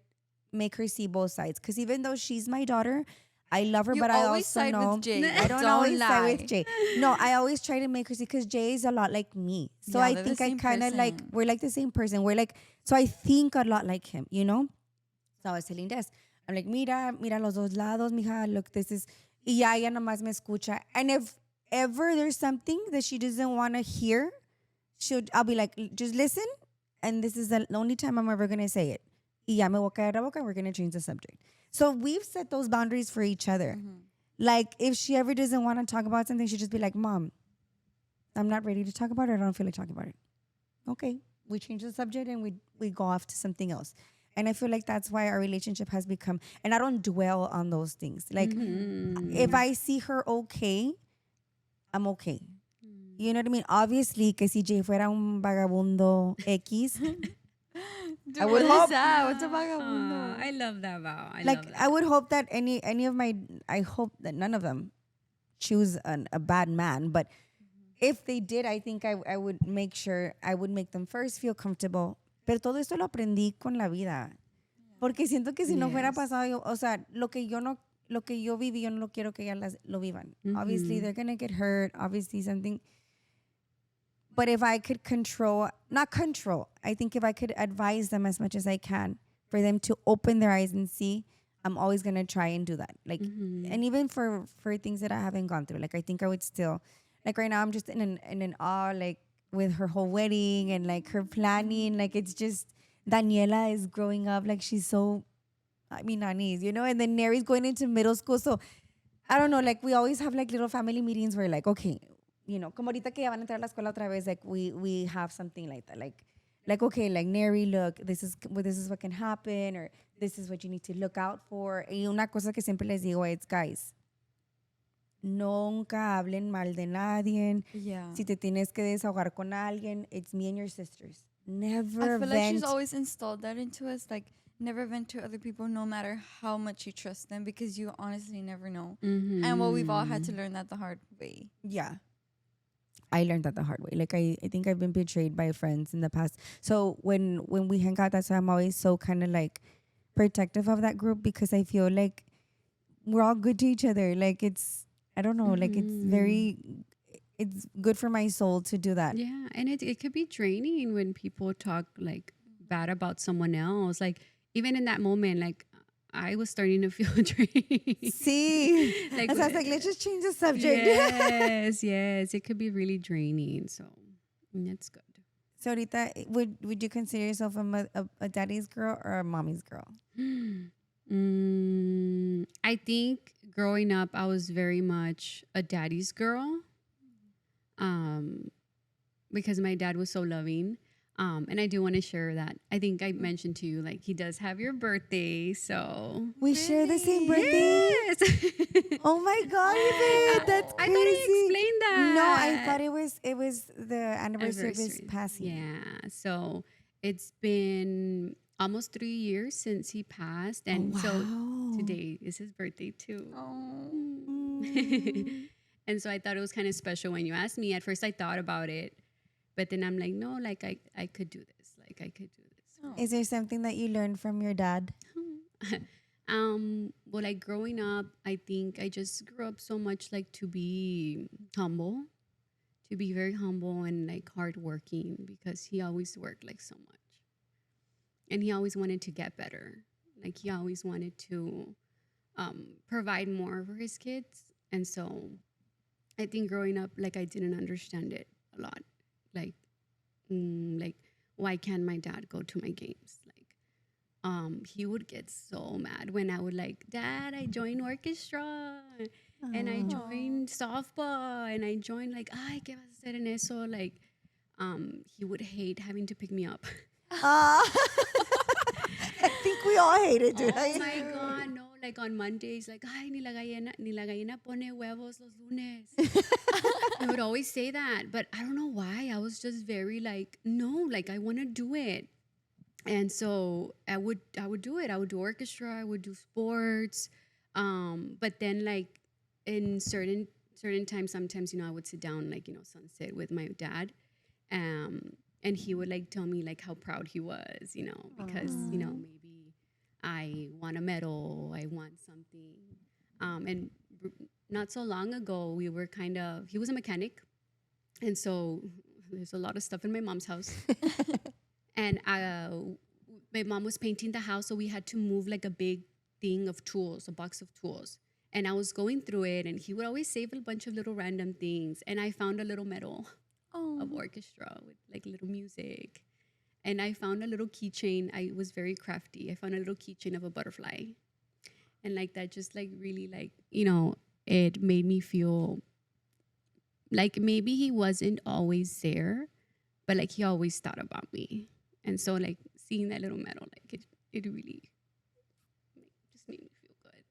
make her see both sides. Because even though she's my daughter, I love her, You but I always also side know with Jay. I don't Don't always lie. side with Jay. No, I always try to make her see because Jay is a lot like me. So Yeah, I they're the think I same kind of like person. we're like the same person. We're like so I think a lot like him, you know. So I was telling Des, I'm like, mira los dos lados, mija. Look, this is. Y ya ella nomás me escucha. And if ever there's something that she doesn't want to hear, I'll be like, just listen. And this is the only time I'm ever gonna say it. Y ya me voy a callar la boca. We're gonna change the subject. So we've set those boundaries for each other. Like if she ever doesn't want to talk about something, she'll just be like, Mom, I'm not ready to talk about it. I don't feel like talking about it. Okay. We change the subject and we go off to something else. And I feel like that's why our relationship has become, and I don't dwell on those things. Like if I see her okay, I'm okay. You know what I mean? Obviously, que si Jay fuera un vagabundo X, Dude, I would what is hope- that? What's a vagabundo? I love that, Val. I like love that. I would hope that any of my, I hope that none of them choose a bad man. But if they did, I think I would make sure, I would make them first feel comfortable. Pero todo esto lo aprendí con la vida. Porque siento que si no fuera pasado, o sea, lo que yo viví, yo no lo quiero que ellas lo vivan. Obviously, they're going to get hurt. Obviously, something. But if I could not control, I think if I could advise them as much as I can for them to open their eyes and see, I'm always going to try and do that. Like, and even for things that I haven't gone through, like, I think I would still, like right now, I'm just in an awe, like with her whole wedding and like her planning, like it's just, Daniela is growing up, like she's so, I mean, Anis, you know, and then Neri's going into middle school. So I don't know, like we always have like little family meetings where like, okay, you know, como ahorita que ya van a entrar a la escuela otra vez, like we have something like that, like okay, like Neri, look, this is what can happen, or this is what you need to look out for. Y una cosa que siempre les digo es, guys, nunca hablen mal de nadie. Yeah. Si te tienes que desahogar con alguien, it's me and your sisters. Never I feel vent. like she's always installed that into us, like never vent to other people, no matter how much you trust them, because you honestly never know. And well, we've all had to learn that the hard way. Yeah. I learned that the hard way. Like I think I've been betrayed by friends in the past. So when we hang out, that's why I'm always so kind of like protective of that group, because I feel like we're all good to each other. Like it's, I don't know, like it's good for my soul to do that. Yeah, and it could be draining when people talk like bad about someone else. Like even in that moment, like I was starting to feel drained. See, Like and so I was like, let's just change the subject. yes, yes, it could be really draining. So that's good. So, Rita, would you consider yourself a daddy's girl or a mommy's girl? I think growing up, I was very much a daddy's girl. Um, because my dad was so loving. And I do want to share that. I think I mentioned to you, like, he does have your birthday. So, We share the same Really? birthday. yes. Oh my God, Yvette, that's I crazy. thought I explained that. No, I thought it was the anniversary of his Anniversary. passing. Yeah. So, it's been almost 3 years since he passed. Oh, And so, wow. today is his birthday, too. Oh. Mm. And so, I thought it was kind of special when you asked me. At first, I thought about it. But then I'm like, no, like I could do this. Like I could do this. Is there something that you learned from your dad? Well, like growing up, I think I just grew up so much like to be humble, to be very humble and like hardworking because he always worked like so much. And he always wanted to get better. Like he always wanted to provide more for his kids. And so I think growing up, like I didn't understand it a lot. Like why can't my dad go to my games? Like he would get so mad when I would like, Dad, I joined orchestra and I joined softball and I joined like, ay, ¿qué vas a hacer en eso? Like he would hate having to pick me up. I think we all hate it, dude. Oh my God, no. Like on Mondays, like, ay, ni la gallina pone huevos los lunes. I would always say that, but I don't know why. I was just very like, no, like I want to do it. And so I would do it. I would do orchestra, I would do sports. But then like in certain times, sometimes, I would sit down like, sunset with my dad. And he would like tell me like how proud he was, because, maybe I won a medal, I won something. And not so long ago, he was a mechanic. And so there's a lot of stuff in my mom's house. And my mom was painting the house, so we had to move like a big thing of tools, a box of tools. And I was going through it, and he would always save a bunch of little random things. And I found a little medal of orchestra with like little music. And I found a little keychain. I was very crafty. I found a little keychain of a butterfly. And like that just like really like, it made me feel like maybe he wasn't always there, but like he always thought about me. And so like seeing that little medal, like it really just made me feel good.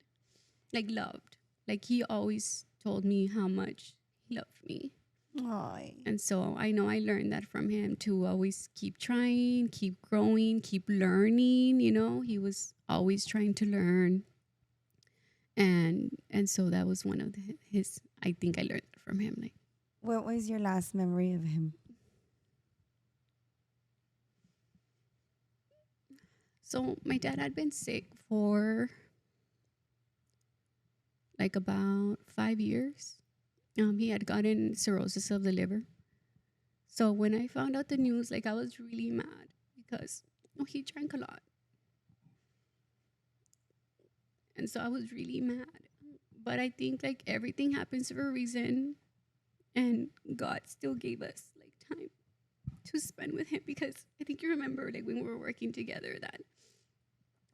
Like loved. Like he always told me how much he loved me. Aww. And so I know I learned that from him to always keep trying, keep growing, keep learning. He was always trying to learn. And so that was one of his, I think I learned that from him. Like, What was your last memory of him? so my dad had been sick for like about 5 years. He had gotten cirrhosis of the liver. So when I found out the news, like I was really mad because he drank a lot. And so I was really mad. But I think like everything happens for a reason. And God still gave us like time to spend with him, because I think you remember like when we were working together that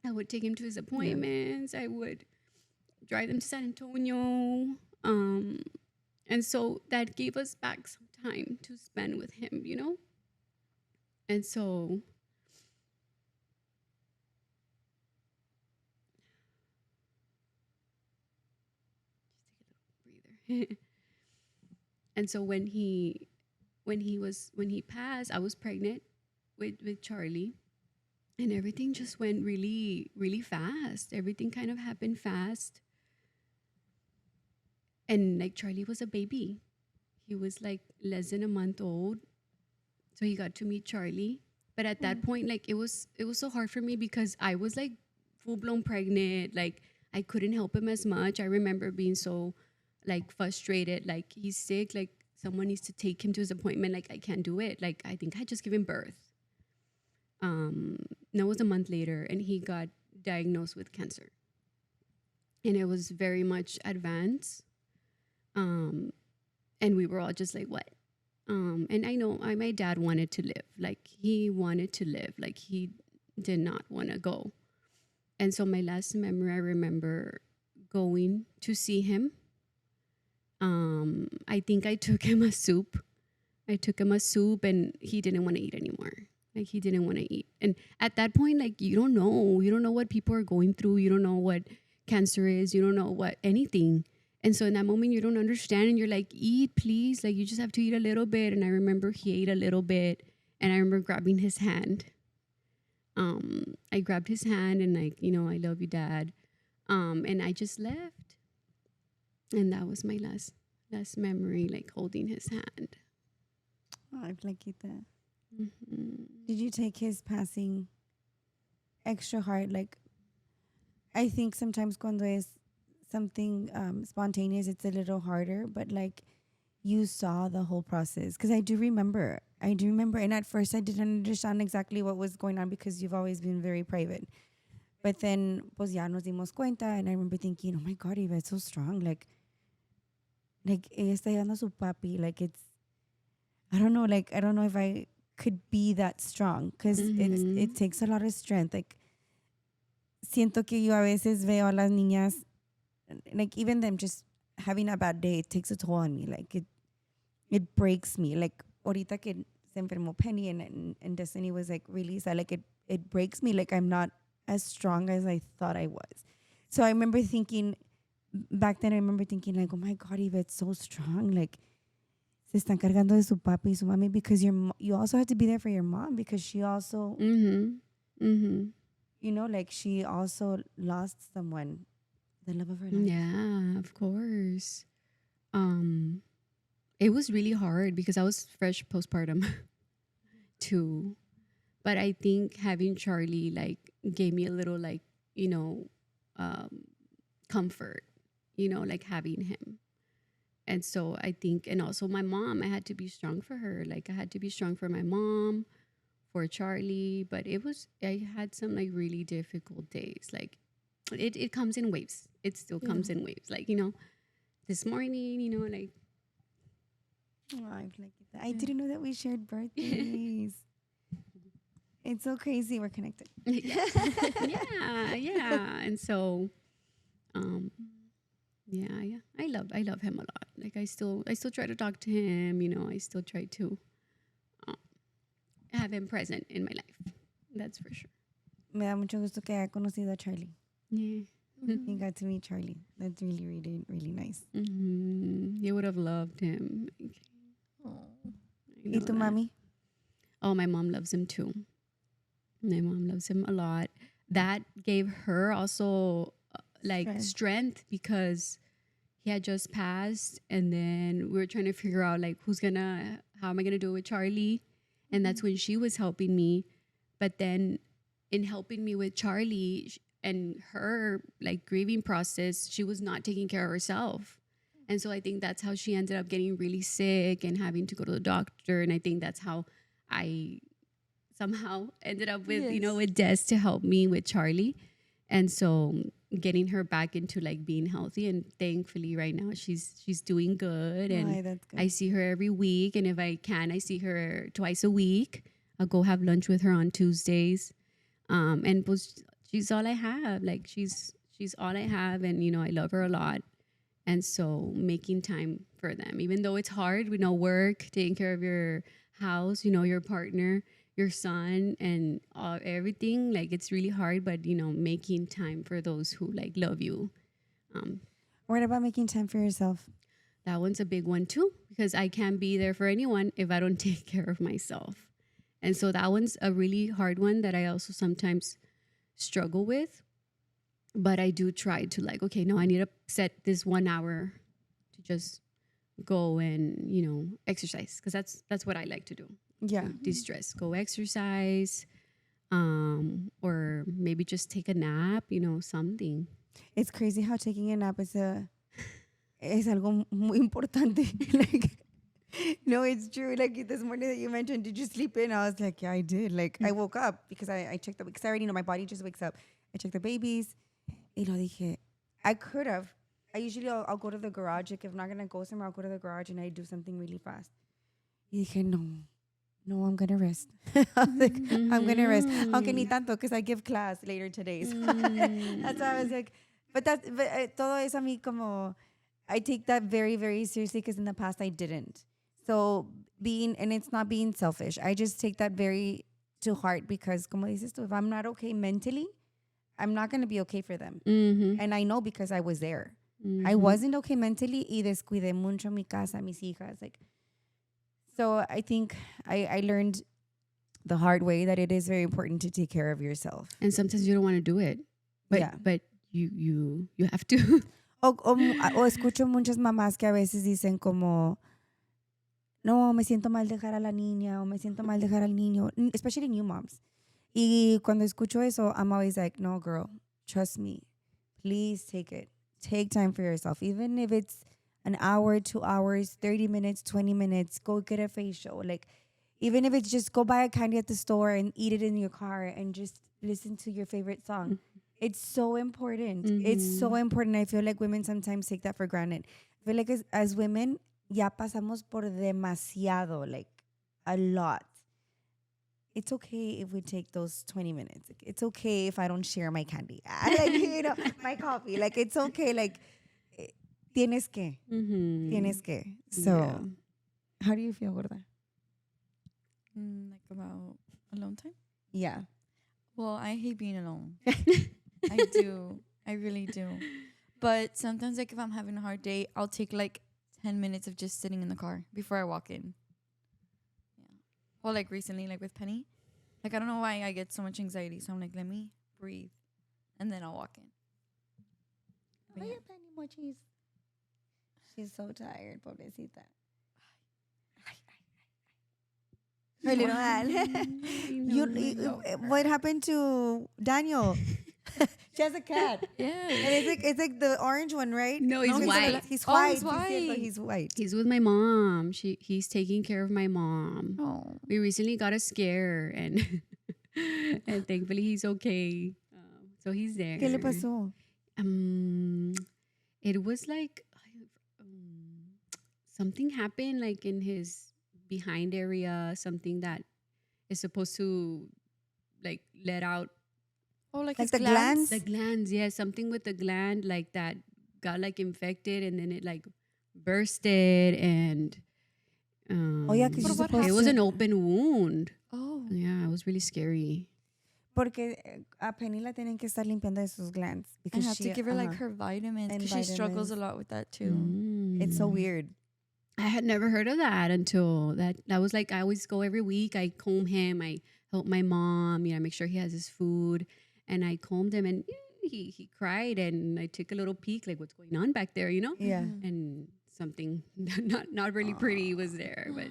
I would take him to his appointments. I would drive them to San Antonio. And so that gave us back some time to spend with him, And so just take a little breather. And so when he passed, I was pregnant with Charlie, and everything just went really, really fast. Everything kind of happened fast. And like Charlie was a baby. He was like less than a month old. So he got to meet Charlie. But at that point, like it was so hard for me because I was like full blown pregnant. Like I couldn't help him as much. I remember being so like frustrated, like he's sick, like someone needs to take him to his appointment, like I can't do it. Like I think I just given birth. Um, that was a month later, and he got diagnosed with cancer, and it was very much advanced. Um, and we were all just like, what? And I know my dad wanted to live, like he wanted to live, like he did not want to go. And so my last memory, I remember going to see him. I think I took him a soup. I took him a soup, and he didn't want to eat anymore. Like he didn't want to eat. And at that point, like you don't know what people are going through. You don't know what cancer is. You don't know what anything. And so in that moment, you don't understand, and you're like, eat, please. Like you just have to eat a little bit. And I remember he ate a little bit, and I remember grabbing his hand. I grabbed his hand and like, I love you, Dad. And I just left. And that was my last memory, like holding his hand. Oh, I like it that. Mm-hmm. Did you take his passing extra hard? Like, I think sometimes cuando es something spontaneous, it's a little harder, but like you saw the whole process. Because I do remember. And at first I didn't understand exactly what was going on because you've always been very private. But then, pues ya nos dimos cuenta, and I remember thinking, oh my God, Yvette's so strong. Like ella está llevando a su papi. Like I don't know if I could be that strong because it takes a lot of strength. Like, siento que yo a veces veo a las niñas, like even them just having a bad day, it takes a toll on me. Like it breaks me. Like ahorita que se enfermó Penny and Destiny was like really sad. Like it breaks me. Like I'm not as strong as I thought I was. So I remember thinking back then. I remember thinking like, oh my God, Yvette's so strong. Like se están cargando de su papi y su mami because you also have to be there for your mom because she also, like she also lost someone, the love of her life. Yeah, of course. It was really hard because I was fresh postpartum too. But I think having Charlie like gave me a little like, comfort, like having him. And so I think, and also my mom, I had to be strong for her. Like I had to be strong for my mom, for Charlie. But I had some like really difficult days. Like it comes in waves. It still comes in waves. Like, this morning, like. Oh, I like it. I didn't know that we shared birthdays. It's so crazy. We're connected. yeah. And so, yeah. I love him a lot. Like I still try to talk to him. I still try to have him present in my life. That's for sure. Me da mucho gusto que haya conocido a Charlie. Yeah. You got to meet Charlie. That's really, really, really nice. You would have loved him. ¿Y tu mami? Oh, my mom loves him too. My mom loves him a lot. That gave her also strength because he had just passed, and then we were trying to figure out like how am I gonna do it with Charlie, and that's when she was helping me. But then in helping me with Charlie and her like grieving process, she was not taking care of herself. And so I think that's how she ended up getting really sick and having to go to the doctor. And I think that's how I somehow ended up with, with Des to help me with Charlie. And so getting her back into like being healthy. And thankfully right now she's doing good. And that's good. I see her every week. And if I can, I see her twice a week. I'll go have lunch with her on Tuesdays. And she's all I have. Like she's all I have. And, I love her a lot. And so making time for them, even though it's hard, work, taking care of your house, your partner, your son, and everything, like it's really hard, but, making time for those who like love you. What about making time for yourself? That one's a big one too, because I can't be there for anyone if I don't take care of myself. And so that one's a really hard one that I also sometimes struggle with. But I do try to like, okay, no, I need to set this 1 hour to just go and, exercise. Because that's what I like to do. Yeah. De-stress. Go exercise. Or maybe just take a nap, something. It's crazy how taking a nap es algo muy importante. Like, no, it's true. Like this morning that you mentioned, did you sleep in? I was like, yeah, I did. Like I woke up because I checked the, because I already know my body just wakes up. I checked the babies. Y lo dije, I could have. I usually I'll go to the garage. Like if I'm not gonna go somewhere, I'll go to the garage and I do something really fast. Y dije, no, I'm gonna rest. I was like, I'm gonna rest. Aunque ni tanto, because I give class later today. So that's why I was like, but todo eso a mí como, I take that very, very seriously because in the past I didn't. So and it's not being selfish. I just take that very to heart because, como dices tú, if I'm not okay mentally, I'm not going to be okay for them. And I know because I was there. I wasn't okay mentally y descuidé mucho mi casa, mis hijas. Like, so I think I learned the hard way that it is very important to take care of yourself. And sometimes you don't want to do it. But, Yeah. but you have to. O escucho muchas mamás que a veces dicen como, no, me siento mal dejar a la niña o me siento mal dejar al niño, especially new moms. Y cuando escucho eso, I'm always like, no, girl, trust me. Please take it. Take time for yourself. Even if it's an hour, 2 hours, 30 minutes, 20 minutes, go get a facial. Like, even if it's just go buy a candy at the store and eat it in your car and just listen to your favorite song. It's so important. It's so important. I feel like women sometimes take that for granted. I feel like as women, ya pasamos por demasiado, like a lot. It's okay if we take those 20 minutes. Like, it's okay if I don't share my candy. Like, you know, my coffee. Like, it's okay. Like, tienes que. Tienes que. So, how do you feel, Gorda? Like about alone time? Yeah. Well, I hate being alone. I do. I really do. But sometimes, like, if I'm having a hard day, I'll take, like, 10 minutes of just sitting in the car before I walk in. Yeah. Well, like, recently, like, with Penny. Like, I don't know why I get so much anxiety. So I'm like, let me breathe. And then I'll walk in. But yeah. Penny Mochis. She's so tired, pobrecita. Her little hand. What happened to Daniel? She has a cat. Yeah. And it's like the orange one, right? No, he's white. He's Oh, white. he's white. He's white. He's with my mom. He's taking care of my mom. Oh. We recently got a scare and and thankfully he's okay. So he's there. ¿Qué le pasó? It was like something happened like in his behind area, something that is supposed to like let out. Oh, like Like his the glands? The glands, yeah, something with the gland like that got like infected and then it like bursted and Oh, yeah, because it was an open wound. Oh. Yeah, it was really scary. Porque a Penny la tienen que estar limpiando de sus glands. I Because have to give her like her vitamins And because she struggles vitamins. a lot with that too. It's so weird. I had never heard of that until that was like I always go every week. I comb him. I help my mom. You know, I make sure he has his food. And I combed him, and he cried. And I took a little peek, like what's going on back there, you know? Yeah. And something not really pretty was there, but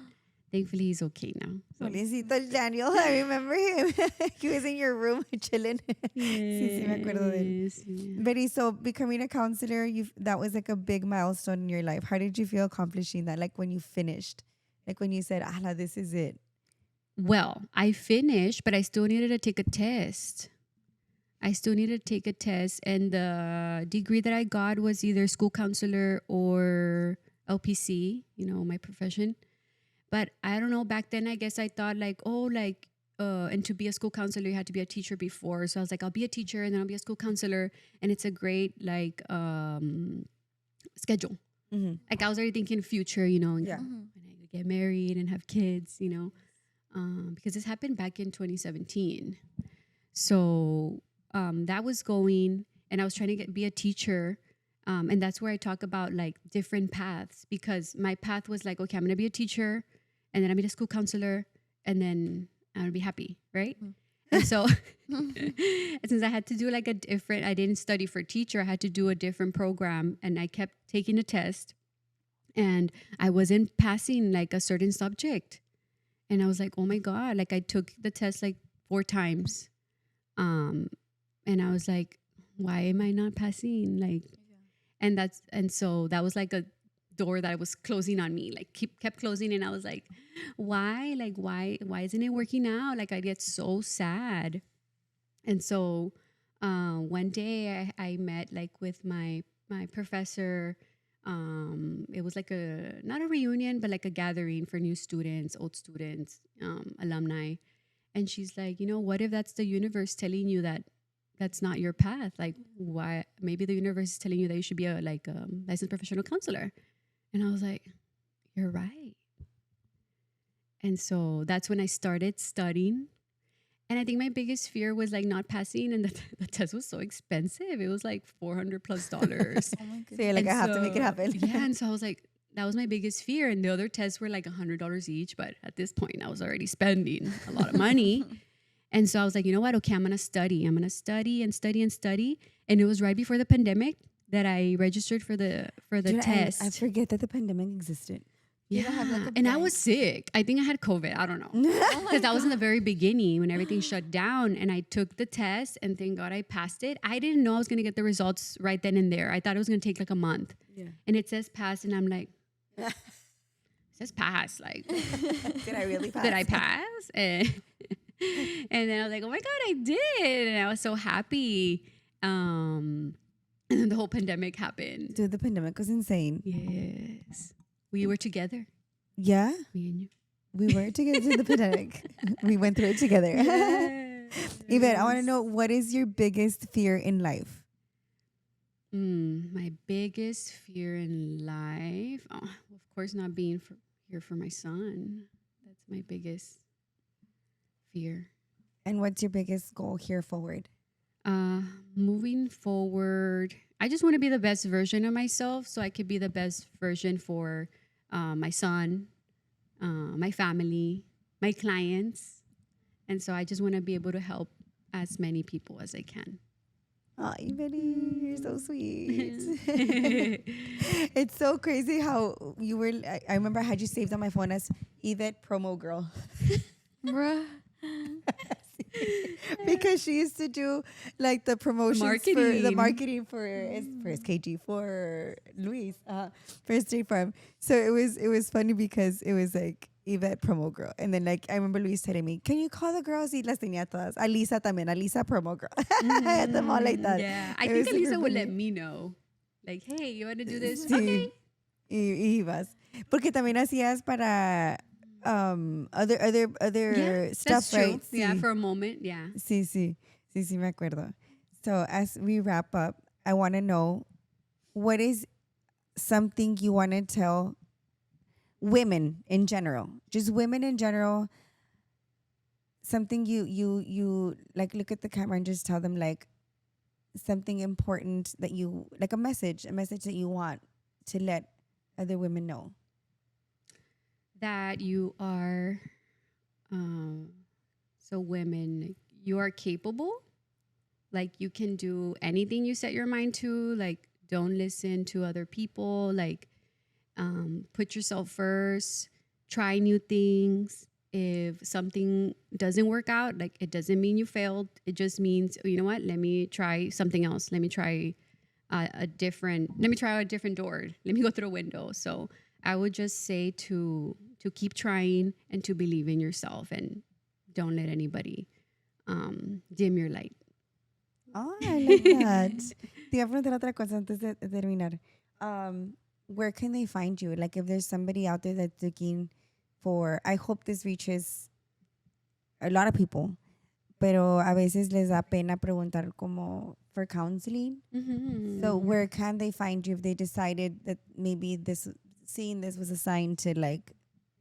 thankfully he's okay now. So. Pobrecito el Daniel. I remember him. He was in your room chilling. Sí, me acuerdo de él. Yes, yeah. Betty, so becoming a counselor, that was like a big milestone in your life. How did you feel accomplishing that? Like when you finished, like when you said, "Ala, this is it." Well, I finished, but I still needed to take a test. And the degree that I got was either school counselor or LPC, you know, my profession. But I don't know, back then I guess I thought like, and to be a school counselor, you had to be a teacher before. So I was like, I'll be a teacher and then I'll be a school counselor. And it's a great like schedule. Like I was already thinking future, you know, Yeah. when I get married and have kids, you know, because this happened back in 2017. So that was going, and I was trying to be a teacher. And that's where I talk about like different paths, because my path was like, okay, I'm going to be a teacher and then I'm going to be a school counselor and then I'm going to be happy. Right. And so since I had to do like I didn't study for teacher, I had to do a different program, and I kept taking a test and I wasn't passing like a certain subject. And I was like, oh my God, like I took the test like 4 times. And I was like, why am I not passing? Like, And so that was like a door that was closing on me, like kept closing, and I was like, why isn't it working out? Like I get so sad. And so one day I met like with my professor. It was like a not a reunion, but like a gathering for new students, old students, alumni. And she's like, what if that's the universe telling you that that's not your path? Like, why? Maybe the universe is telling you that you should be a licensed professional counselor. And I was like, you're right. And so that's when I started studying. And I think my biggest fear was like not passing, and the test was so expensive. It was like $400 plus. Oh my So goodness. you're like, And I have to make it happen. Yeah, and so I was like, that was my biggest fear. And the other tests were like $100 each, but at this point, I was already spending a lot of money. And so I was like, you know what? Okay, I'm gonna study. I'm gonna study and study and study. And it was right before the pandemic that I registered for the Dude, test. I forget that the pandemic existed. You don't have, like, a and I blank. was sick. I think I had COVID. I don't know. Because that was in the very beginning when everything shut down, and I took the test, and thank God I passed it. I didn't know I was going to get the results right then and there. I thought it was going to take like a month. Yeah. And it says pass, and I'm like, it says pass. Like, Did I really pass? did I pass? And then I was like, oh my God, I did. And I was so happy. And then the whole pandemic happened. Dude, the pandemic was insane. Yes. We were together, Yeah, me and you. we were together through the pandemic. We went through it together. Yvette, I want to know, what is your biggest fear in life? My biggest fear in life, of course, not being here for my son. That's my biggest fear. And what's your biggest goal here forward? Moving forward, I just want to be the best version of myself, so I could be the best version for my son, my family, my clients. And so I just want to be able to help as many people as I can. Oh, Yvette, you're so sweet. It's so crazy how you were. I remember I had you saved on my phone as Yvette Promo Girl. Bruh. Because she used to do like the promotions Marketing. for SKG, for Luis, for State Farm. So it was funny because it was like Yvette Promo Girl, and then like I remember Luis telling me, "Can you call the girls?" Y las tenía todas. Alisa también, Alisa Promo Girl. I had them all like that. Yeah, I It think was Elisa super would funny. let me know. Like, hey, you want to do this? Sí. Okay. Y ibas. Porque también hacías para other Yeah, stuff, that's true. right? Yeah, Sí. for a moment. Yeah. Sí, me acuerdo. So as we wrap up, I want to know, what is something you want to tell women in general, just women in general, something you like, look at the camera and just tell them like something important that you, like a message that you want to let other women know. That you are, so women, you are capable. Like, you can do anything you set your mind to. Like, don't listen to other people. Like, put yourself first. Try new things. If something doesn't work out, like, it doesn't mean you failed. It just means, you know what? Let me try something else. Let me try a different door. Let me go through a window. So I would just say to keep trying and to believe in yourself, and don't let anybody dim your light. Oh, I like that. Te iba a preguntar otra cosa antes de terminar. Where can they find you? Like, if there's somebody out there that's looking for, I hope this reaches a lot of people, pero a veces les da pena preguntar como for counseling. Mm-hmm. So where can they find you if they decided that maybe seeing this was a sign to like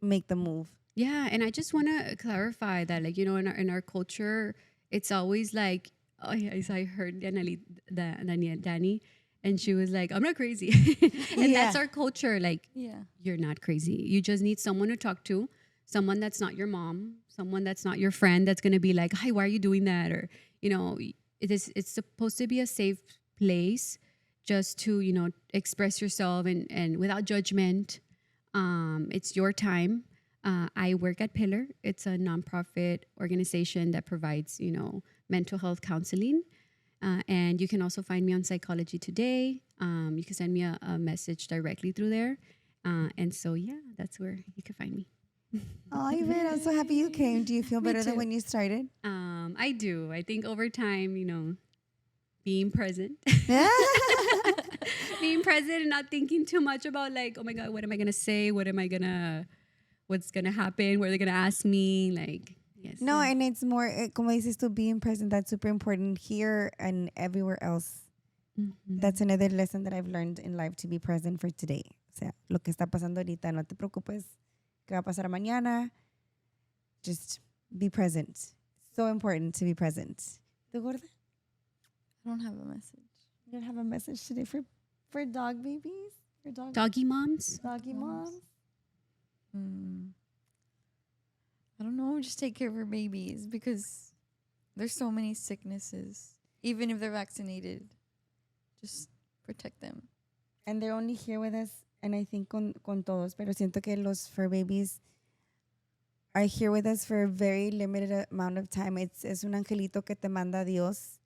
make the move? Yeah, and I just want to clarify that, like, in our culture, it's always like, oh, yes, I heard Danny, and she was like, I'm not crazy. And that's our culture. Like, Yeah. you're not crazy. You just need someone to talk to, someone that's not your mom, someone that's not your friend, that's going to be like, hi, why are you doing that? Or, it's supposed to be a safe place just to, express yourself and without judgment. It's your time. I work at Pillar. It's a nonprofit organization that provides, mental health counseling. And you can also find me on Psychology Today. You can send me a message directly through there. And so, yeah, that's where you can find me. Oh, Yvette, I'm so happy you came. Do you feel Me better than too. when you started? I do. I think over time, being present, being present and not thinking too much about like, oh my God, what am I going to say? What's going to happen? What are they going to ask me? Like, yes. No, and it's more, como dices tú, being present. That's super important here and everywhere else. That's another lesson that I've learned in life, to be present for today. O sea, lo que está pasando ahorita, no te preocupes, que va a pasar mañana. Just be present. So important to be present. ¿Tu gorda? I don't have a message. You don't have a message today for dog babies? For Doggy moms? doggy moms? I don't know. Just take care of your babies because there's so many sicknesses. Even if they're vaccinated, just protect them. And they're only here with us, and I think con todos, pero siento que los fur babies are here with us for a very limited amount of time. Es un angelito que te manda Dios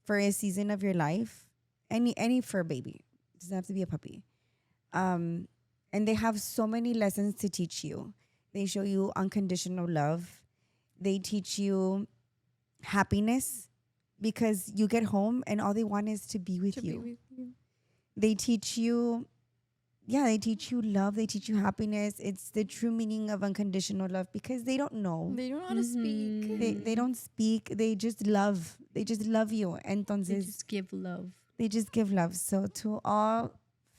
for a season of your life. Any fur baby. It doesn't have to be a puppy. And they have so many lessons to teach you. They show you unconditional love. They teach you happiness because you get home and all they want is to be with you. They teach you, they teach you love. They teach you happiness. It's the true meaning of unconditional love because they don't know. They don't know how to speak. They don't speak. They just love. They just love you. Entonces, They just give love. They just give love. So to all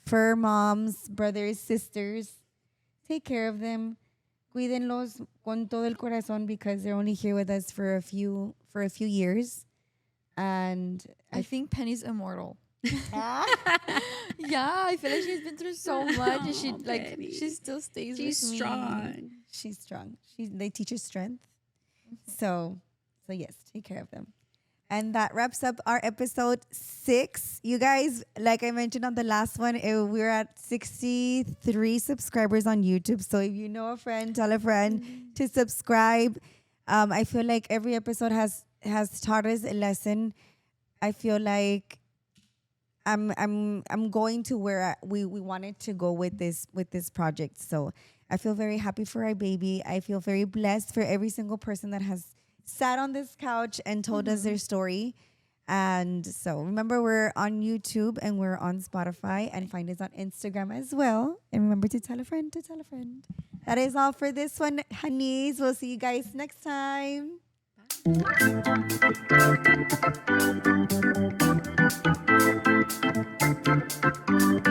fur moms, brothers, sisters, take care of them. Cuídenlos con todo el corazón because they're only here with us for a few years. And I think Penny's immortal. Yeah, I feel like she's been through so much, and Penny. she still stays She's with me. strong. she's strong. They teach her strength. So yes, take care of them. And that wraps up our episode 6. You guys, like I mentioned on the last one, we're at 63 subscribers on YouTube. So if you know a friend, tell a friend to subscribe. I feel like every episode has taught us a lesson. I feel like I'm going to where we wanted to go with this project. So I feel very happy for our baby. I feel very blessed for every single person that has sat on this couch and told us their story. And so remember, we're on YouTube and we're on Spotify, and find us on Instagram as well. And remember to tell a friend to tell a friend. That is all for this one, honeys. We'll see you guys next time. Bye.